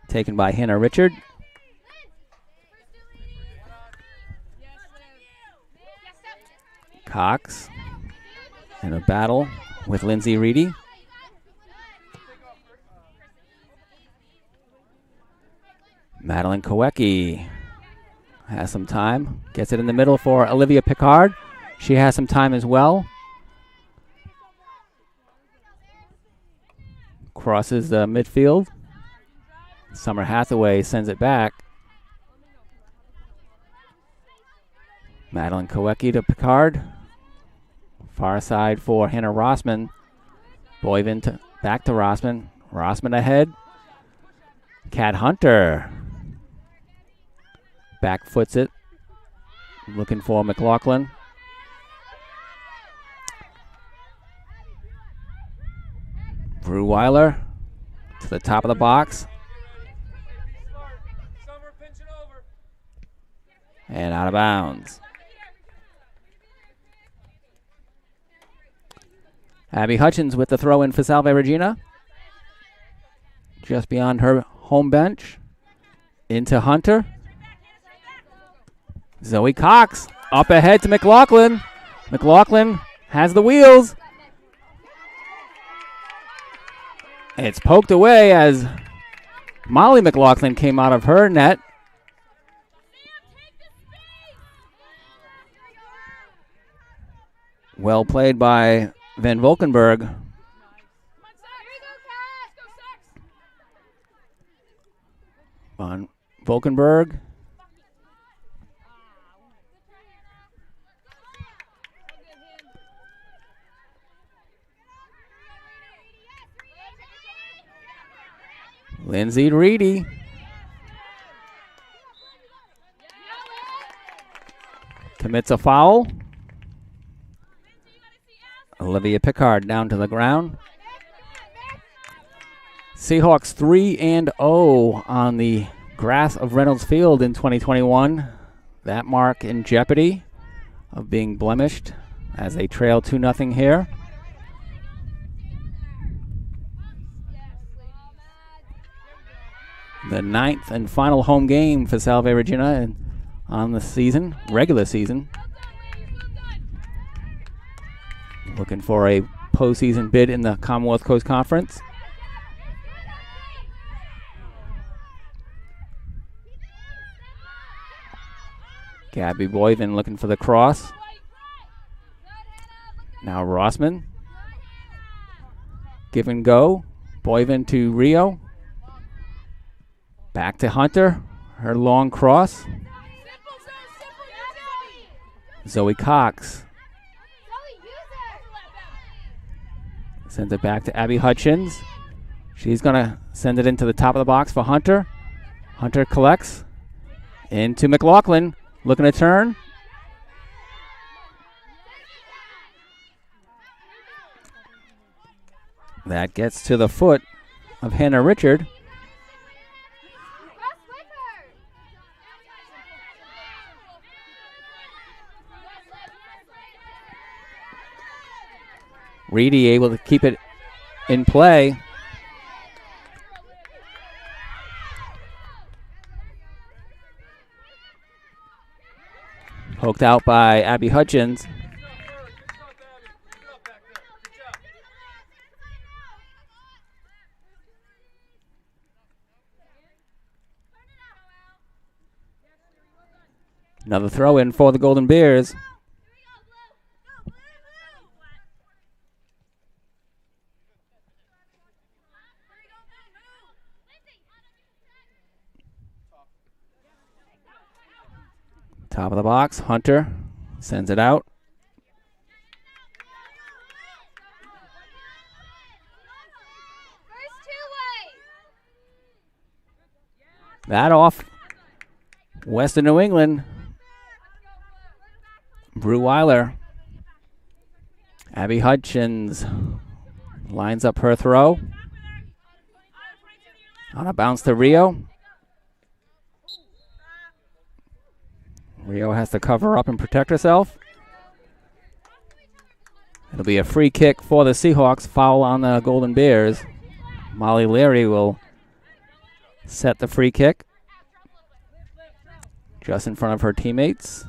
Taken by Hannah Richard. Cox in a battle with Lindsay Reedy. Madeline Kowecki has some time. Gets it in the middle for Olivia Picard. She has some time as well. Crosses the midfield. Summer Hathaway sends it back. Madeline Kowecki to Picard. Far side for Hannah Rossman. Boyven back to Rossman. Rossman ahead. Kat Hunter. Back foots it. Looking for McLaughlin. Brewweiler to the top of the box. And out of bounds. Abby Hutchins with the throw in for Salve Regina. Just beyond her home bench. Into Hunter. Zoe Cox up ahead to McLaughlin. McLaughlin has the wheels. It's poked away as Molly McLaughlin came out of her net. Well played by Van Valkenburg. Van Valkenburg. Lindsay Reedy. Commits a foul. Olivia Picard down to the ground. Seahawks 3-0 on the grass of Reynolds Field in 2021. That mark in jeopardy of being blemished as they trail 2-0 here. The 9th and final home game for Salve Regina on the season, regular season. Looking for a postseason bid in the Commonwealth Coast Conference. Gabby Boyven looking for the cross. Now Rossman. Give and go. Boyven to Rio. Back to Hunter. Her long cross. Zoe Cox sends it back to Abby Hutchins. She's going to send it into the top of the box for Hunter. Hunter collects. Into McLaughlin. Looking to turn. That gets to the foot of Hannah Richard. Reedy able to keep it in play. Poked out by Abby Hutchins. Another throw in for the Golden Bears. Top of the box, Hunter sends it out. That off Western New England. Breweiler. Abby Hutchins lines up her throw. On a bounce to Rio. Rio has to cover up and protect herself. It'll be a free kick for the Seahawks. Foul on the Golden Bears. Molly Leary will set the free kick. Just in front of her teammates.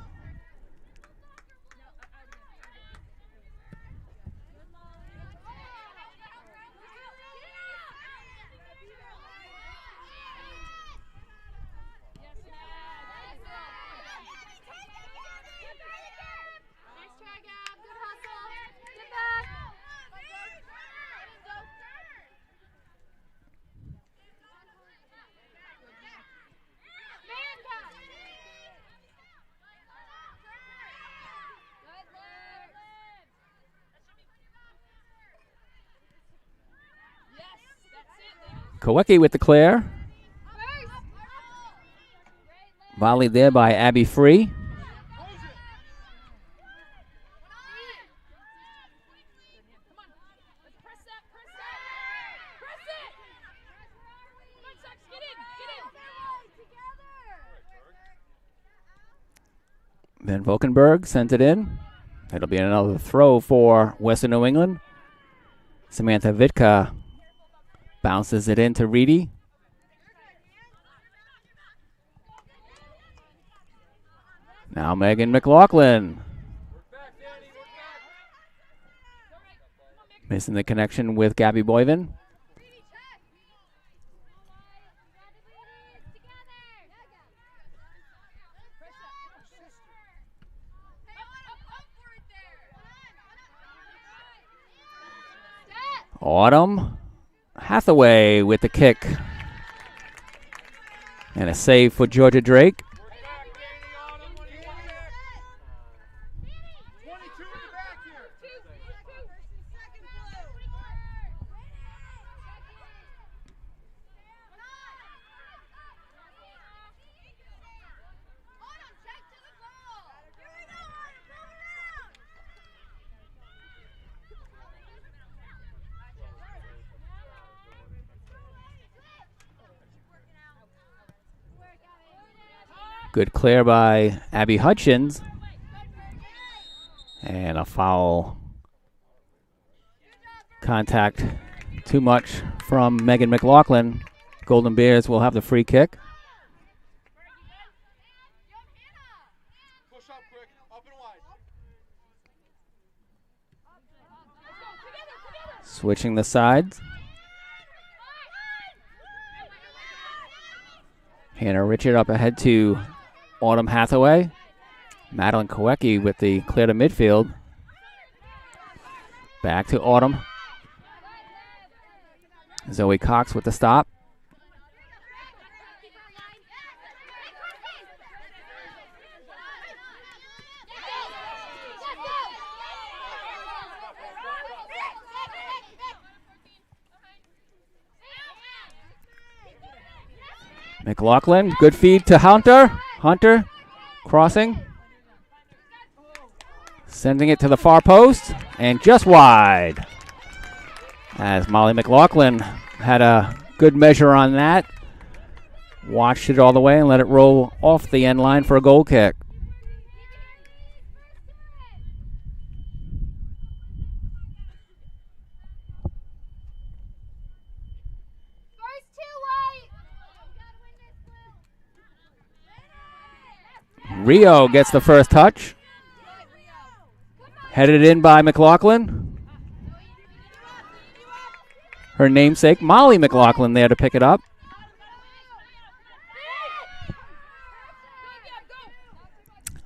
Kowecki with the clear. Volleyed there by Abby Free. Van Valkenburg sent it in. It'll be another throw for Western New England. Samantha Vitka bounces it into Reedy. Now Megan McLaughlin. Missing the connection with Gabby Boyven. Autumn Hathaway with the kick. And a save for Georgia Drake. Good clear by Abby Hutchins. And a foul. Contact too much from Megan McLaughlin. Golden Bears will have the free kick. Switching the sides. Hannah Richard up ahead to Autumn Hathaway. Madeline Kowecki with the clear to midfield. Back to Autumn. Zoe Cox with the stop. McLaughlin, good feed to Hunter. Hunter crossing. Sending it to the far post and just wide. As Molly McLaughlin had a good measure on that. Watched it all the way and let it roll off the end line for a goal kick. Rio gets the first touch. Headed in by McLaughlin. Her namesake, Molly McLaughlin, there to pick it up.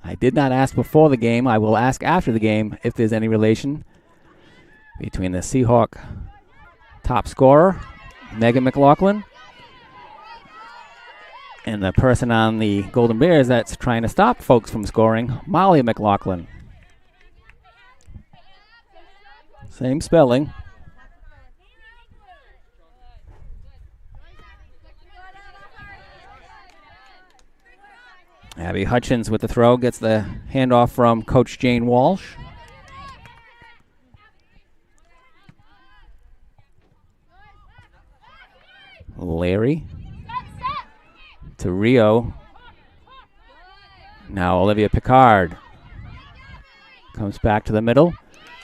I did not ask before the game. I will ask after the game if there's any relation between the Seahawk top scorer, Megan McLaughlin, and the person on the Golden Bears that's trying to stop folks from scoring, Molly McLaughlin. Same spelling. Abby Hutchins with the throw, gets the handoff from Coach Jane Walsh. Larry to Rio. Now Olivia Picard comes back to the middle,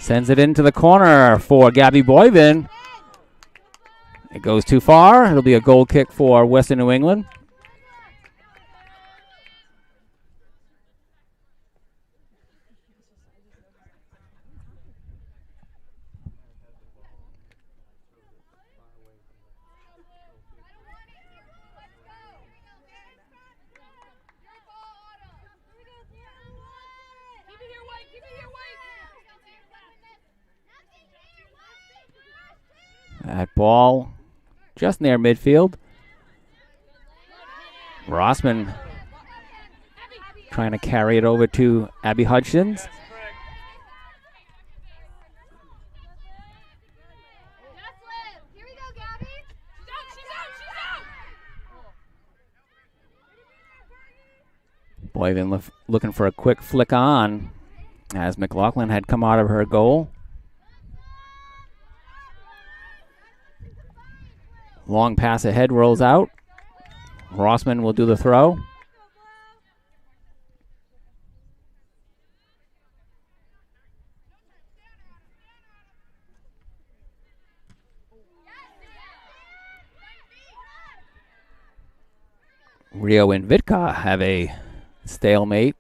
sends it into the corner for Gabby Boyvin. It goes too far. It'll be a goal kick for Western New England. That ball just near midfield. Rossman trying to carry it over to Abby Hutchins. Boyvin looking for a quick flick on as McLaughlin had come out of her goal. Long pass ahead, rolls out. Rossman will do the throw. Rio and Vitka have a stalemate.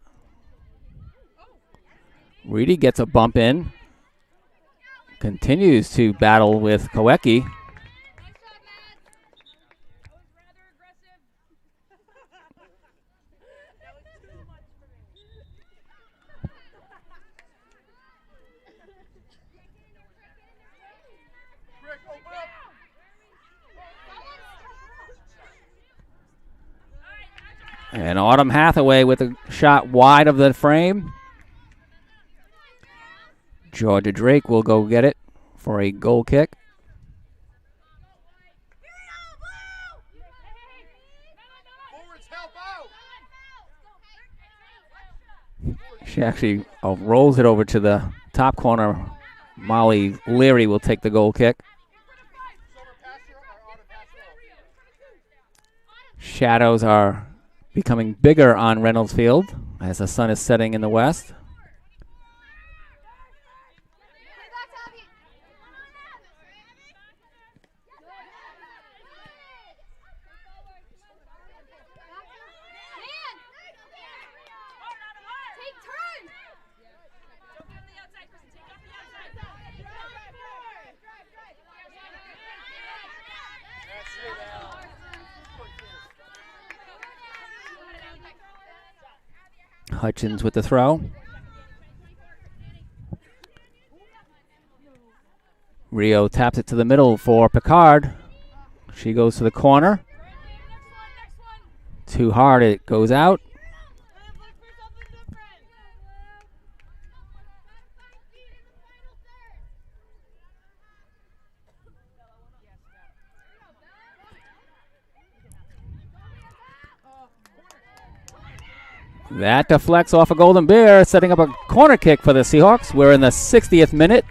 Reedy gets a bump in. Continues to battle with Kowecki. And Autumn Hathaway with a shot wide of the frame. Georgia Drake will go get it for a goal kick. She actually rolls it over to the top corner. Molly Leary will take the goal kick. Shadows are becoming bigger on Reynolds Field as the sun is setting in the west. Hutchins with the throw. Rio taps it to the middle for Picard. She goes to the corner. Too hard, it goes out. That deflects off a Golden Bear, setting up a corner kick for the Seahawks. We're in the 60th minute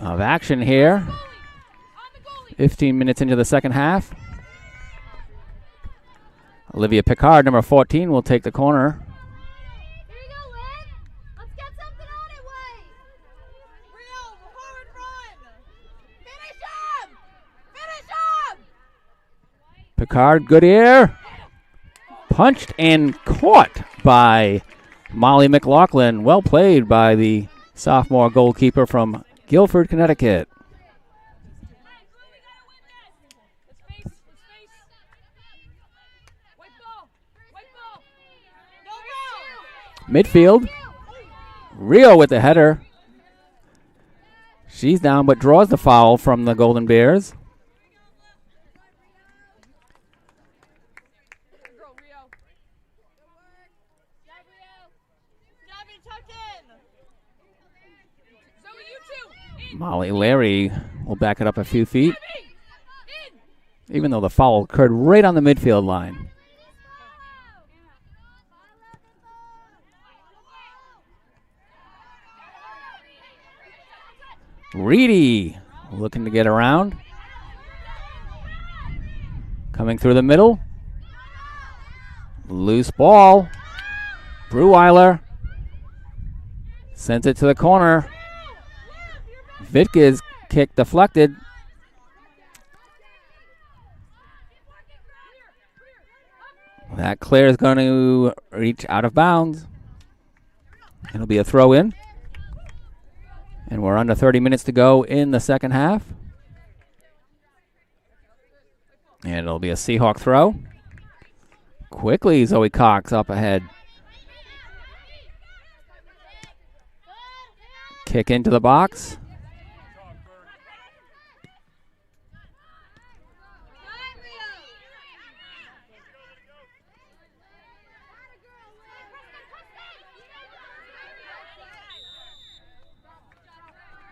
of action here. 15 minutes into the second half. Olivia Picard, number 14, will take the corner. Here you go, Lynn. Let's get something on it, Wade. Rio, hard run. Finish him. Finish him. Picard, good ear. Punched and caught by Molly McLaughlin. Well played by the sophomore goalkeeper from Guilford, Connecticut. Midfield. Rio with the header. She's down but draws the foul from the Golden Bears. Molly Larry will back it up a few feet, even though the foul occurred right on the midfield line. Reedy looking to get around. Coming through the middle. Loose ball. Breweiler sends it to the corner. Vitka's kick deflected. That clear is going to reach out of bounds. It'll be a throw in. And we're under 30 minutes to go in the second half. And it'll be a Seahawk throw. Quickly, Zoe Cox up ahead. Kick into the box.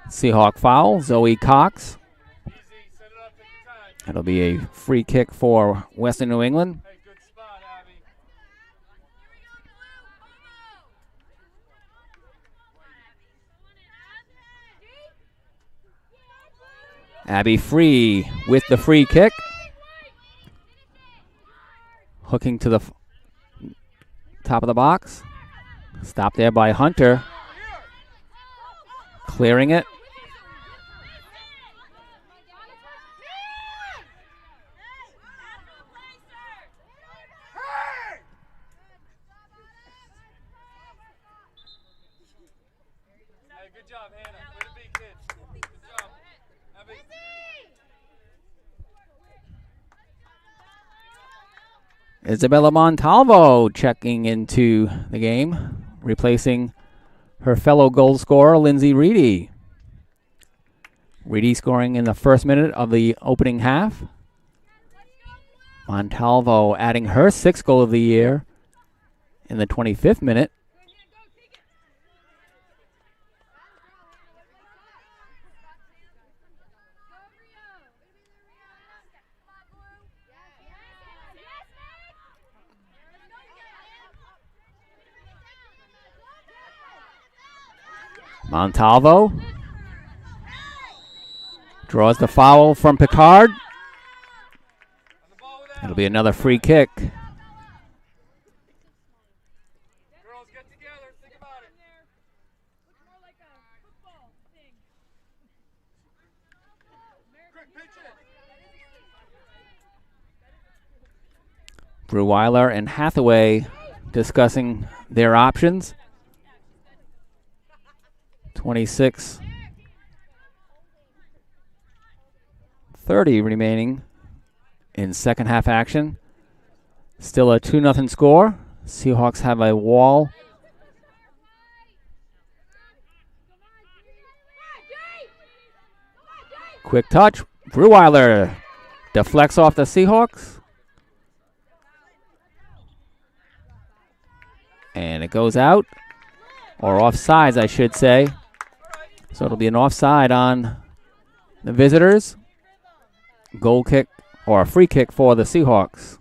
Seahawk foul, Zoe Cox. It'll be a free kick for Western New England. Abby Free with the free kick. Hooking to the top of the box. Stopped there by Hunter. Clearing it. Good job, Hannah. Way to be, kids. Good job. Isabella Montalvo checking into the game, replacing her fellow goal scorer, Lindsay Reedy. Reedy scoring in the first minute of the opening half. Montalvo adding her sixth goal of the year in the 25th minute. Montalvo draws the foul from Picard. It'll be another free kick. Girls, get together. Think about it. More like a football thing. Quick, pitch it. Breweiler and Hathaway discussing their options. 26-30 remaining in second half action. Still a 2-0 score. Seahawks have a wall. Quick touch. Breweiler deflects off the Seahawks. And it goes out. Or offsides, I should say. So it'll be an offside on the visitors. Goal kick or a free kick for the Seahawks.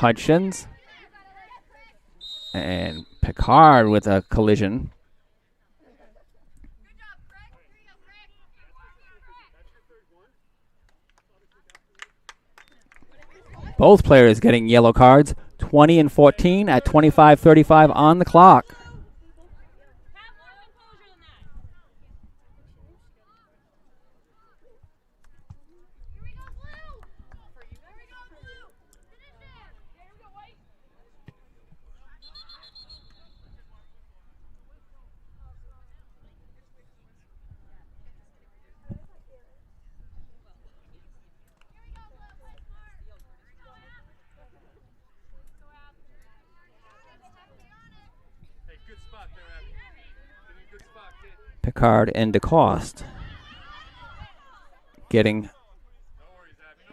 Hutchins. And Picard with a collision. Both players getting yellow cards, 20 and 14 at 25:35 on the clock. Picard and DeCoste getting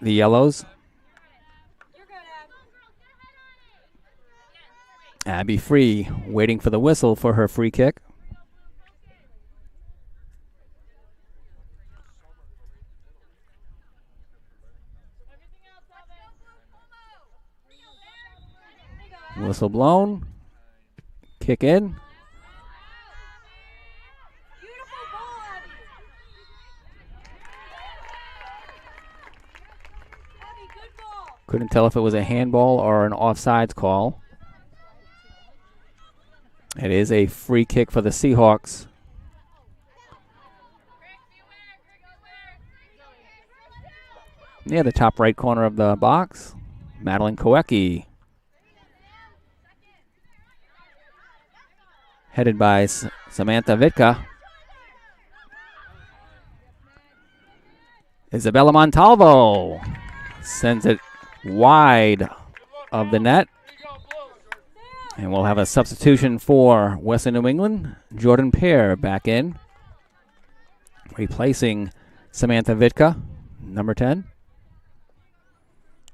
the yellows. Abby Free waiting for the whistle for her free kick. Whistle blown. Kick in. Couldn't tell if it was a handball or an offsides call. It is a free kick for the Seahawks. Near the top right corner of the box, Madeline Koecki. Headed by Samantha Vitka. Isabella Montalvo sends it wide of the net. And we'll have a substitution for Western New England. Jordan Pear back in, replacing Samantha Vitka, number 10.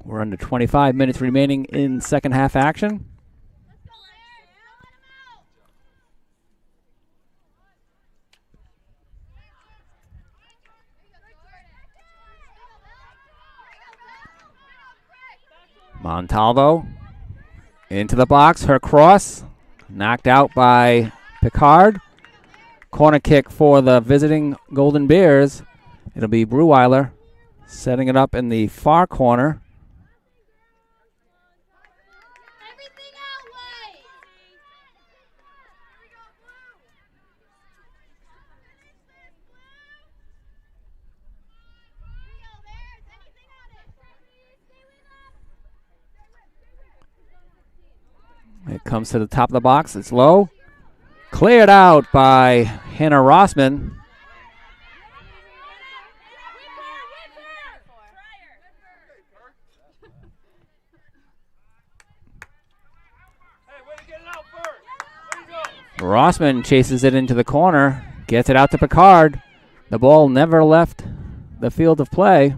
We're under 25 minutes remaining in second half action. Montalvo into the box. Her cross knocked out by Picard. Corner kick for the visiting Golden Bears. It'll be Breweiler setting it up in the far corner. It comes to the top of the box. It's low. Cleared out by Hannah Rossman. Rossman chases it into the corner. Gets it out to Picard. The ball never left the field of play.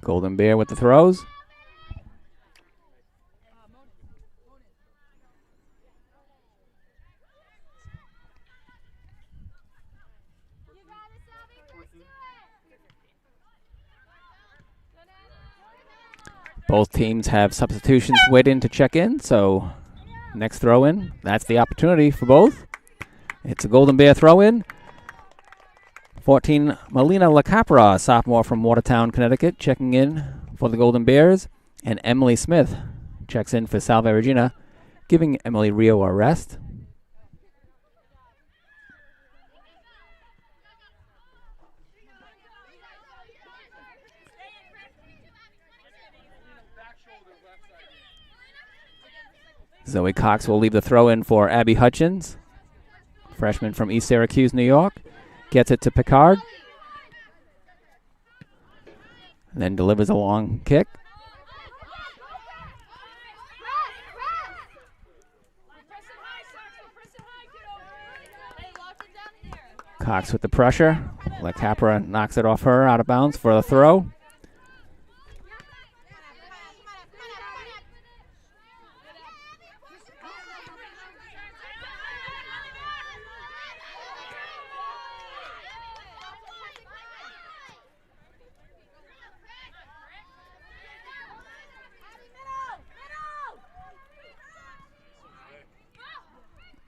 Golden Bear with the throws. Both teams have substitutions waiting to check in, so next throw in, that's the opportunity for both. It's a Golden Bear throw in. 14, Melina LaCapra, sophomore from Watertown, Connecticut, checking in for the Golden Bears. And Emily Smith checks in for Salve Regina, giving Emily Rio a rest. Zoe Cox will leave the throw in for Abby Hutchins, freshman from East Syracuse, New York. Gets it to Picard. And then delivers a long kick. Cox with the pressure. LaCapra knocks it off her out of bounds for the throw.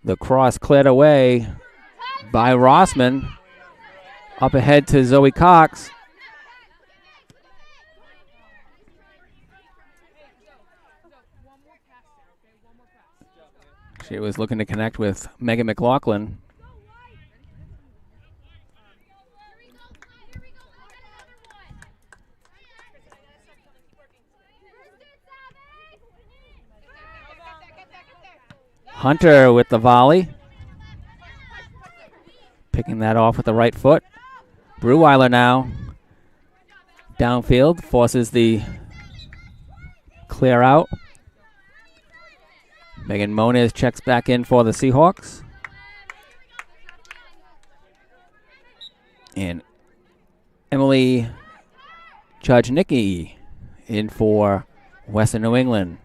The cross cleared away by Rossman. Up ahead to Zoe Cox. She was looking to connect with Megan McLaughlin. Hunter with the volley. Picking that off with the right foot. Breweiler now downfield, forces the clear out. Megan Moniz checks back in for the Seahawks. And Emily Chojnicki in for Western New England.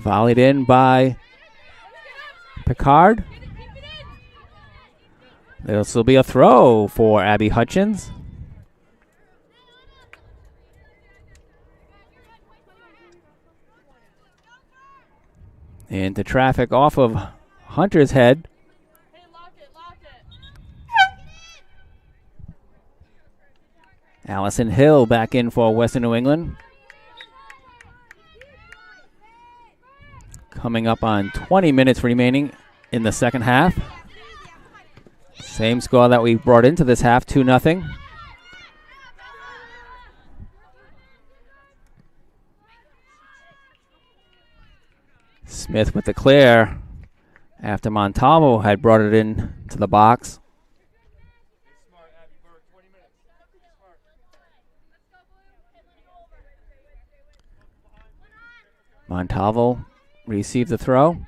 Volleyed in by Picard. This will be a throw for Abby Hutchins. Into traffic off of Hunter's head. Allison Hill back in for Western New England. Coming up on 20 minutes remaining in the second half. Same score that we brought into this half, 2-0. Smith with the clear after Montalvo had brought it in to the box. Montalvo received the throw.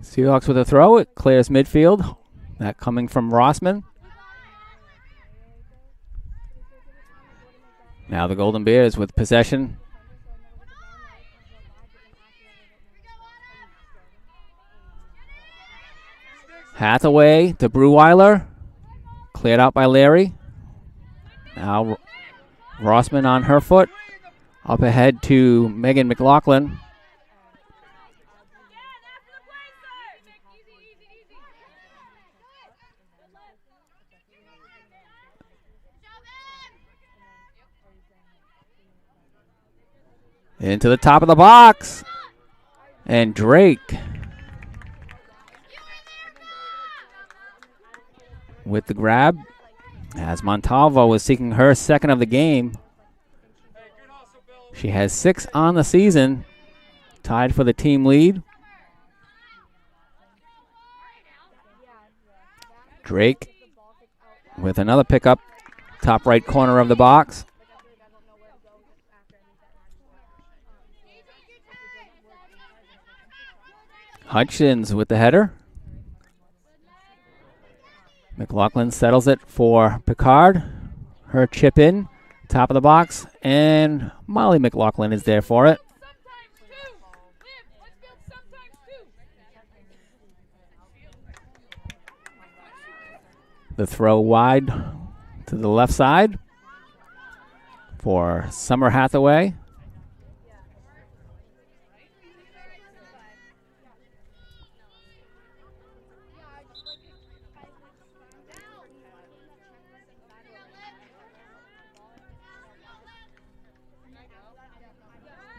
Seahawks with a throw. It clears midfield. That coming from Rossman. Now the Golden Bears with possession. Hathaway to Breweiler. Cleared out by Larry. Now Rossman on her foot. Up ahead to Megan McLaughlin. Into the top of the box. And Drake with the grab as Montalvo was seeking her second of the game. She has 6 on the season, tied for the team lead. Drake with another pickup, top right corner of the box. Hutchins with the header. McLaughlin settles it for Picard. Her chip in, top of the box, and Molly McLaughlin is there for it. The throw wide to the left side for Summer Hathaway.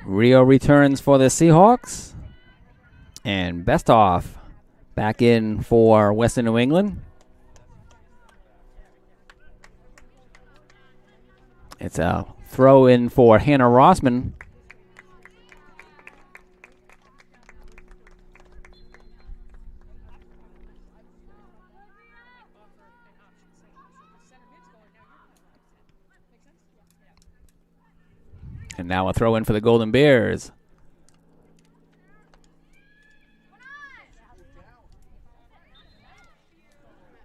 Rio returns for the Seahawks. And Bestoff back in for Western New England. It's a throw in for Hannah Rossman. And now a throw in for the Golden Bears.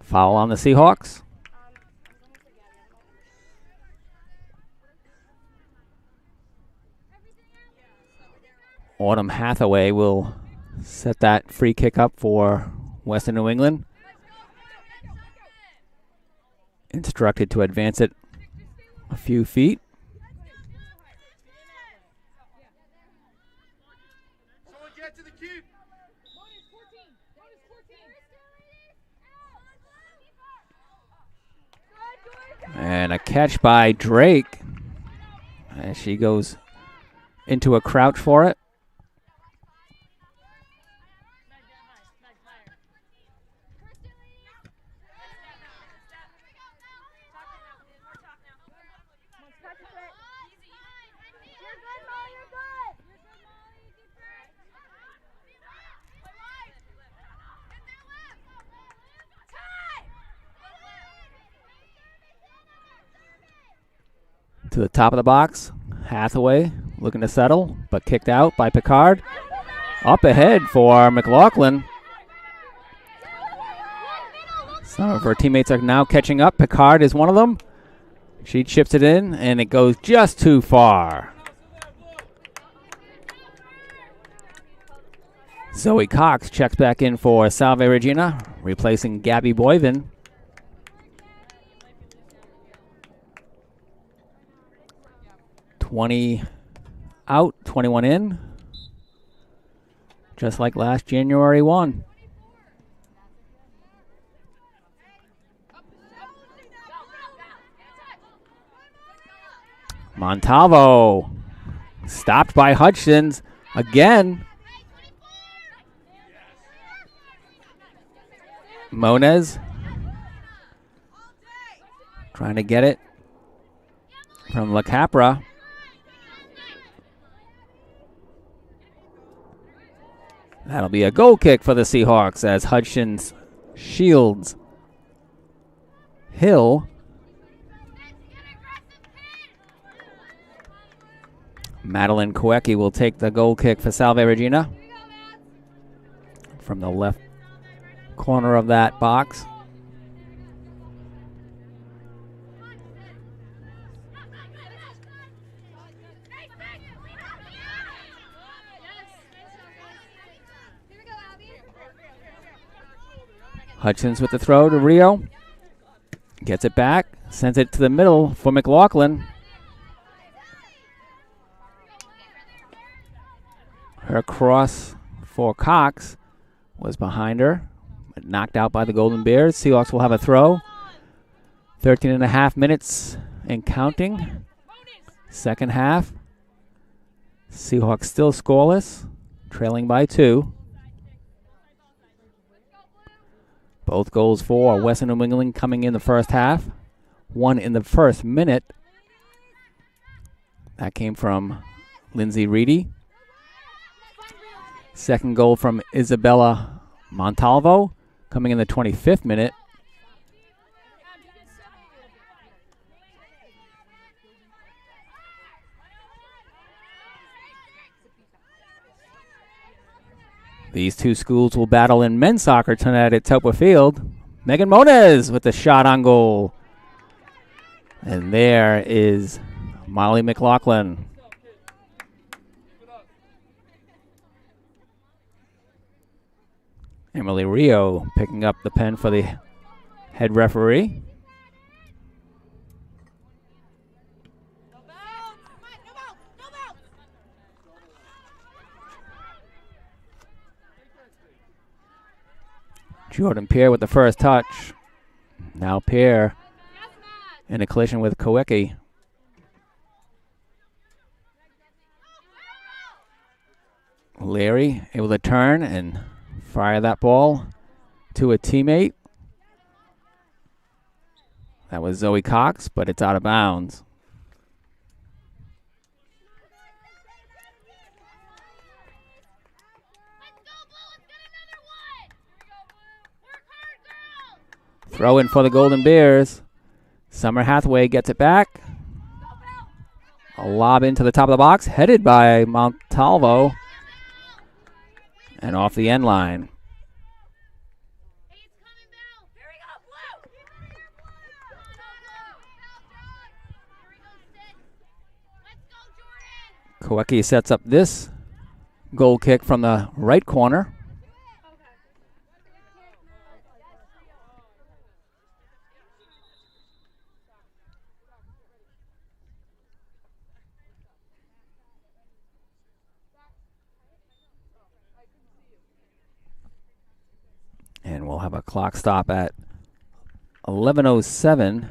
Foul on the Seahawks. Autumn Hathaway will set that free kick up for Western New England. Instructed to advance it a few feet. Someone get to the keep. And a catch by Drake. As she goes into a crouch for it. To the top of the box, Hathaway looking to settle, but kicked out by Picard. Up ahead for McLaughlin. Some of her teammates are now catching up. Picard is one of them. She chips it in, and it goes just too far. Zoe Cox checks back in for Salve Regina, replacing Gabby Boyven. $20 out, 21 in. Just like last January 1. Montalvo stopped by Hutchins again. Moniz trying to get it from La Capra. That'll be a goal kick for the Seahawks as Hutchins shields Hill. Madeline Koecki will take the goal kick for Salve Regina from the left corner of that box. Hutchins with the throw to Rio. Gets it back. Sends it to the middle for McLaughlin. Her cross for Cox was behind her, but knocked out by the Golden Bears. Seahawks will have a throw. 13 and a half minutes and counting. Second half. Seahawks still scoreless, trailing by 2. Both goals for Western New England coming in the first half. One in the first minute. That came from Lindsay Reedy. Second goal from Isabella Montalvo coming in the 25th minute. These two schools will battle in men's soccer tonight at Topper Field. Megan Moniz with the shot on goal. And there is Molly McLaughlin. Emily Rio picking up the pen for the head referee. Jordan Pierre with the first touch. Now Pierre in a collision with Koecki. Larry able to turn and fire that ball to a teammate. That was Zoe Cox, but it's out of bounds. Throw in for the Golden Bears. Summer Hathaway gets it back. A lob into the top of the box, headed by Montalvo. And off the end line. Koecki sets up this goal kick from the right corner. And we'll have a clock stop at 11:07.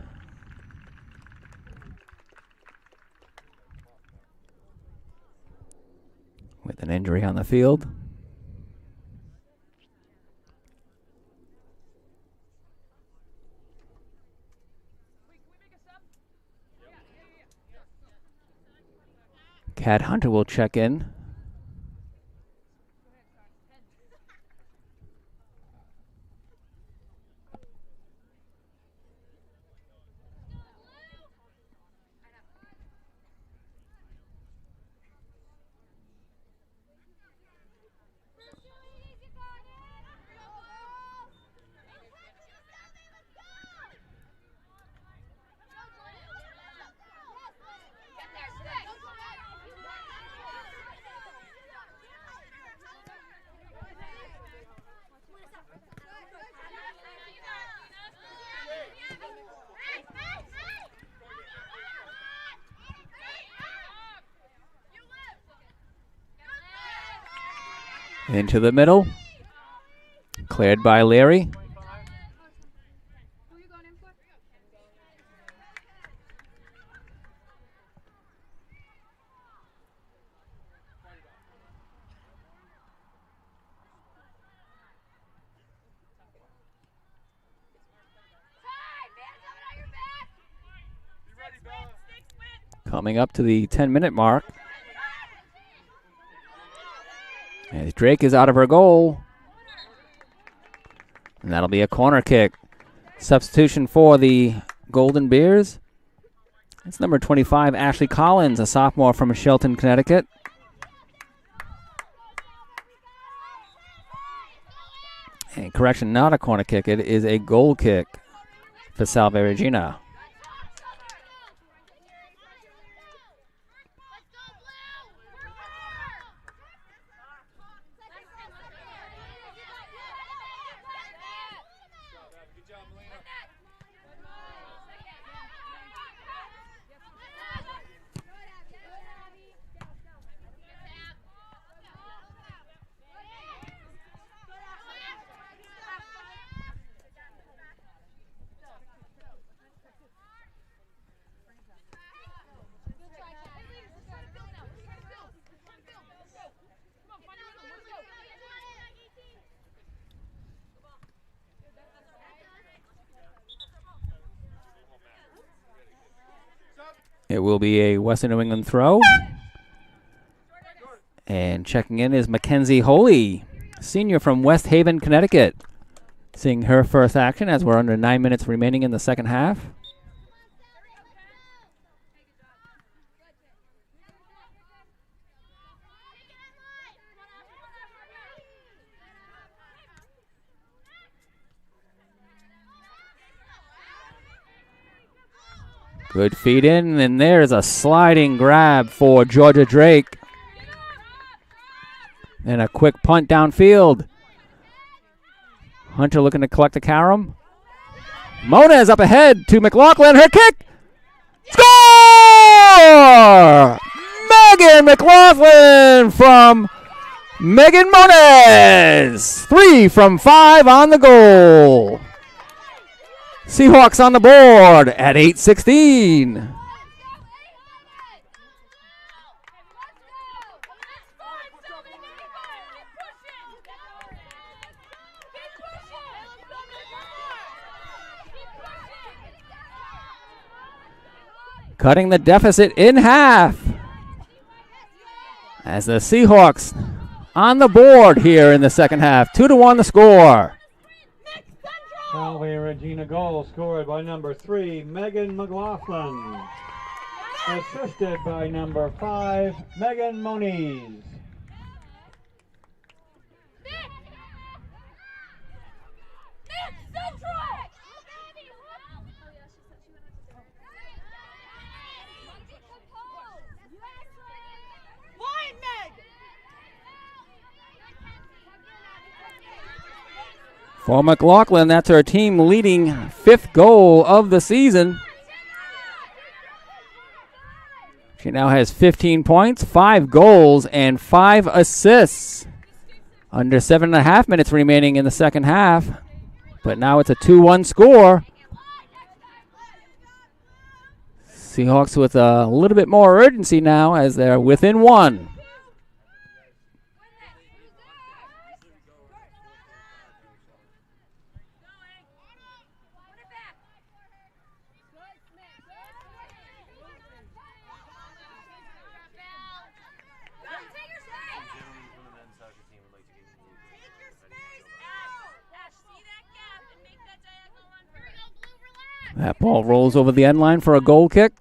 With an injury on the field. Cat Hunter will check in. Into the middle. Cleared by Leary. Coming up to the 10-minute mark. As Drake is out of her goal. And that'll be a corner kick. Substitution for the Golden Bears. It's number 25, Ashley Collins, a sophomore from Shelton, Connecticut. And correction, not a corner kick. It is a goal kick for Salve Regina. It will be a Western New England throw. And checking in is Mackenzie Holy, senior from West Haven, Connecticut. Seeing her first action as we're under 9 minutes remaining in the second half. Good feed in, and there's a sliding grab for Georgia Drake. And a quick punt downfield. Hunter looking to collect the carom. Mona up ahead to McLaughlin. Her kick! Score! Megan McLaughlin from Megan Moniz. 3 from 5 on the goal. Seahawks on the board at 8:16. Cutting the deficit in half as the Seahawks on the board here in the second half. 2-1 the score. Salve Regina goal scored by number 3, Megan McLaughlin. assisted by number 5, Megan Moniz. For McLaughlin, that's her team leading 5th goal of the season. She now has 15 points, 5 goals, and 5 assists. Under 7.5 minutes remaining in the second half. But now it's a 2-1 score. Seahawks with a little bit more urgency now as they're within 1. That ball rolls over the end line for a goal kick.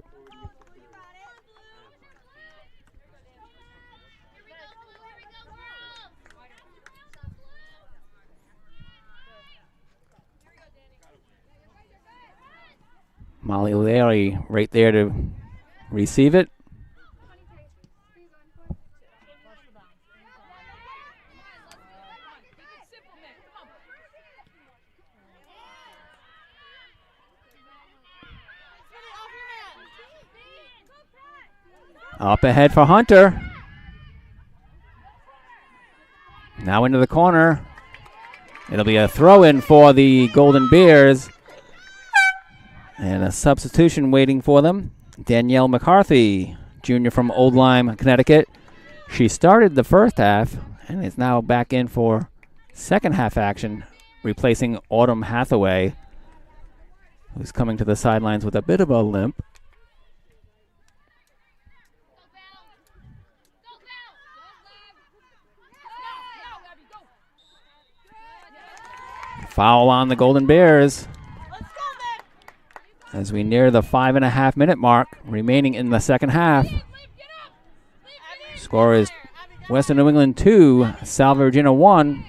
Molly Larry right there to receive it. Up ahead for Hunter. Now into the corner. It'll be a throw-in for the Golden Bears. And a substitution waiting for them. Danielle McCarthy, junior from Old Lyme, Connecticut. She started the first half and is now back in for second half action, replacing Autumn Hathaway, who's coming to the sidelines with a bit of a limp. Foul on the Golden Bears as we near the 5.5 minute mark remaining in the second half. Score is Western New England 2, Salve Regina 1.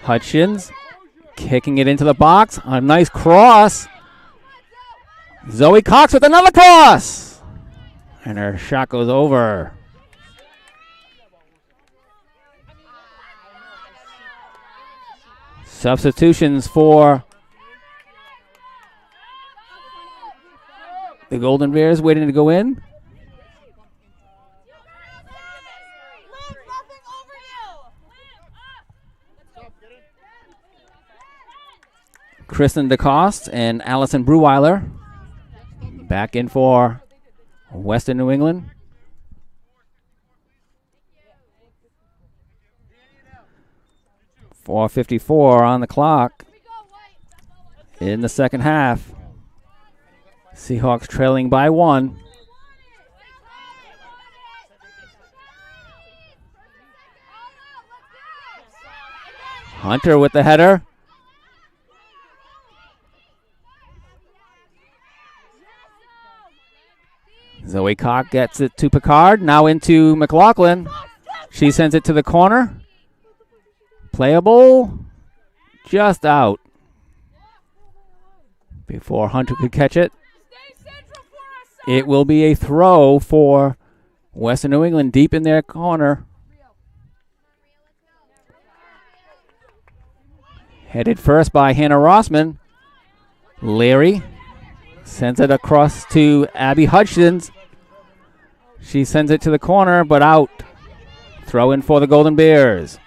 Hutchins kicking it into the box. A nice cross. Zoe Cox with another cross. And her shot goes over. Substitutions for the Golden Bears waiting to go in. Kristen DeCoste and Allison Breweiler back in for Western New England. .454 on the clock in the second half. Seahawks trailing by 1. Hunter with the header. Zoe Cox gets it to Picard. Now into McLaughlin. She sends it to the corner. Playable. Just out. Before Hunter could catch it. It will be a throw for Western New England deep in their corner. Headed first by Hannah Rossman. Leary sends it across to Abby Hutchins. She sends it to the corner, but out. Throw in for the Golden Bears.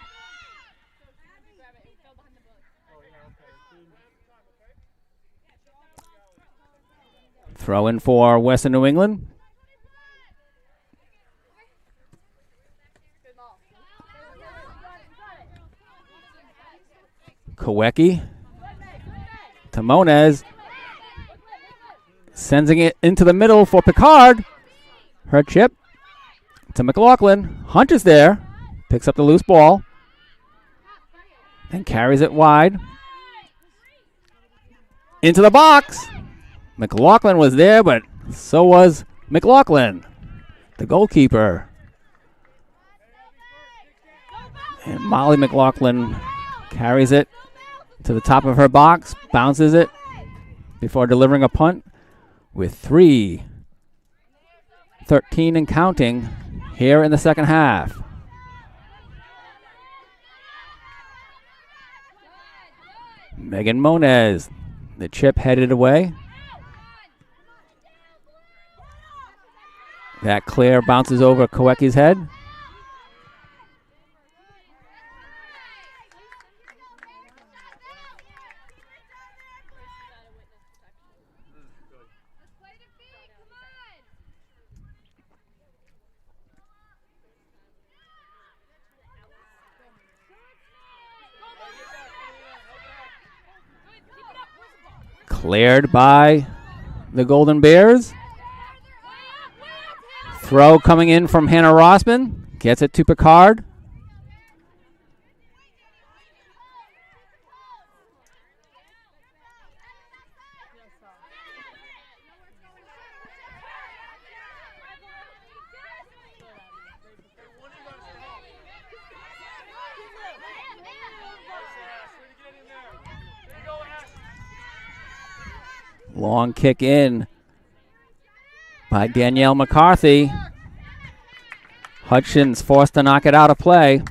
Throw in for Western New England. Kowecki to Moniz. Sending it into the middle for Picard. Her chip to McLaughlin. Hunter's there. Picks up the loose ball. And carries it wide. Into the box. McLaughlin was there, but so was McLaughlin, the goalkeeper. And Molly McLaughlin carries it to the top of her box, bounces it before delivering a punt with 3:13 and counting here in the second half. Megan Moniz, the chip headed away. That clear bounces over Kowecki's head. Cleared by the Golden Bears. Throw coming in from Hannah Rossman. Gets it to Picard. Long kick in by Danielle McCarthy. Hutchins forced to knock it out of play.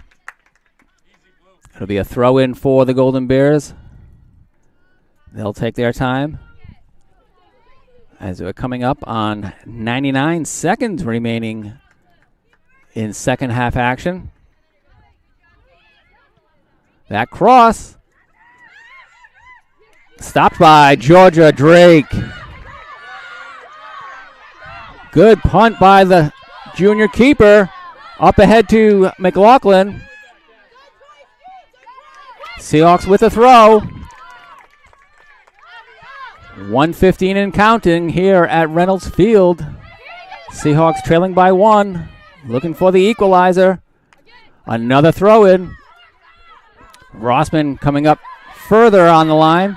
It'll be a throw in for the Golden Bears. They'll take their time as we're coming up on 99 seconds remaining in second half action. That cross stopped by Georgia Drake. Good punt by the junior keeper. Up ahead to McLaughlin. Seahawks with a throw. 1:15 and counting here at Reynolds Field. Seahawks trailing by 1. Looking for the equalizer. Another throw in. Rossman coming up further on the line.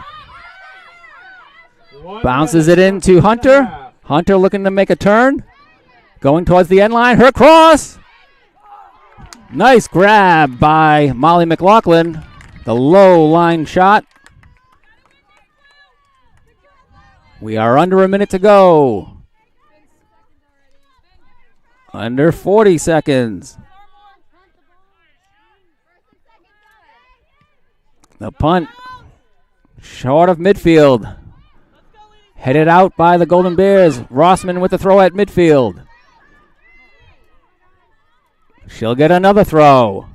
Bounces it into Hunter. Hunter looking to make a turn. Going towards the end line. Her cross. Nice grab by Molly McLaughlin. The low line shot. We are under a minute to go. Under 40 seconds. The punt. Short of midfield. Headed out by the Golden Bears. Rossman with the throw at midfield. She'll get another throw.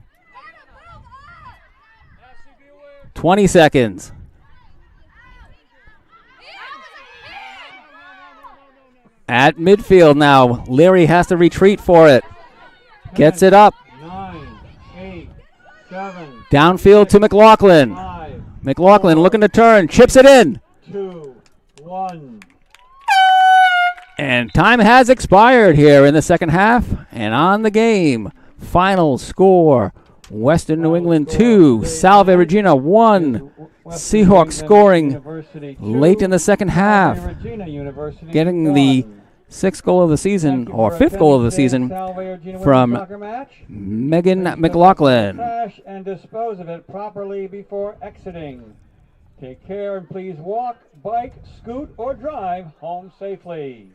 20 seconds. At midfield now. Leary has to retreat for it. Gets it up. 9, 8, 7. Downfield to McLaughlin. 5, McLaughlin looking to turn. Chips it in. 2, 1. And time has expired here in the second half. And on the game, final score, Western New England 2, Salve Regina 1. Seahawks scoring late in the second half, getting the sixth goal of the season, or fifth goal of the season, from Megan McLaughlin. Trash and dispose of it properly before exiting. Take care and please walk, bike, scoot, or drive home safely.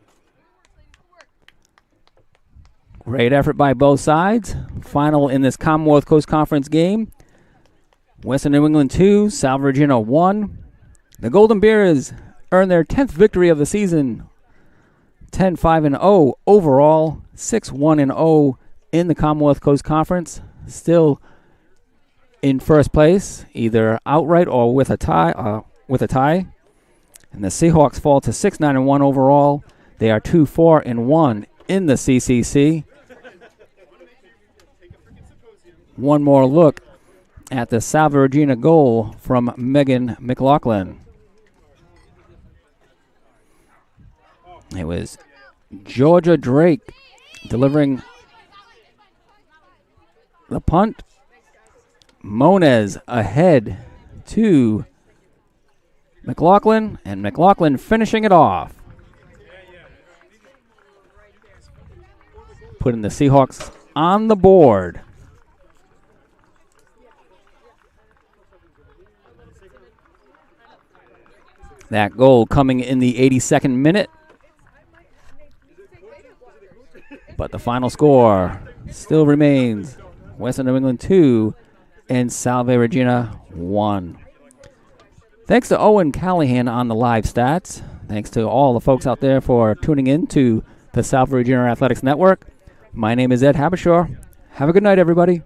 Great effort by both sides. Final in this Commonwealth Coast Conference game. Western New England 2, Salve Regina 1. The Golden Bears earned their 10th victory of the season. 10-5-0 overall, 6-1-0 in the Commonwealth Coast Conference. Still in first place, either outright or with a tie. And the Seahawks fall to 6-9-1 overall. They are 2-4-1 in the CCC. One more look at the Salve Regina goal from Megan McLaughlin. It was Georgia Drake delivering the punt. Moniz ahead to McLaughlin, and McLaughlin finishing it off. Putting the Seahawks on the board. That goal coming in the 82nd minute. But the final score still remains Western New England 2 and Salve Regina 1. Thanks to Owen Callahan on the live stats. Thanks to all the folks out there for tuning in to the Salve Regina Athletics Network. My name is Ed Habishaw. Have a good night, everybody.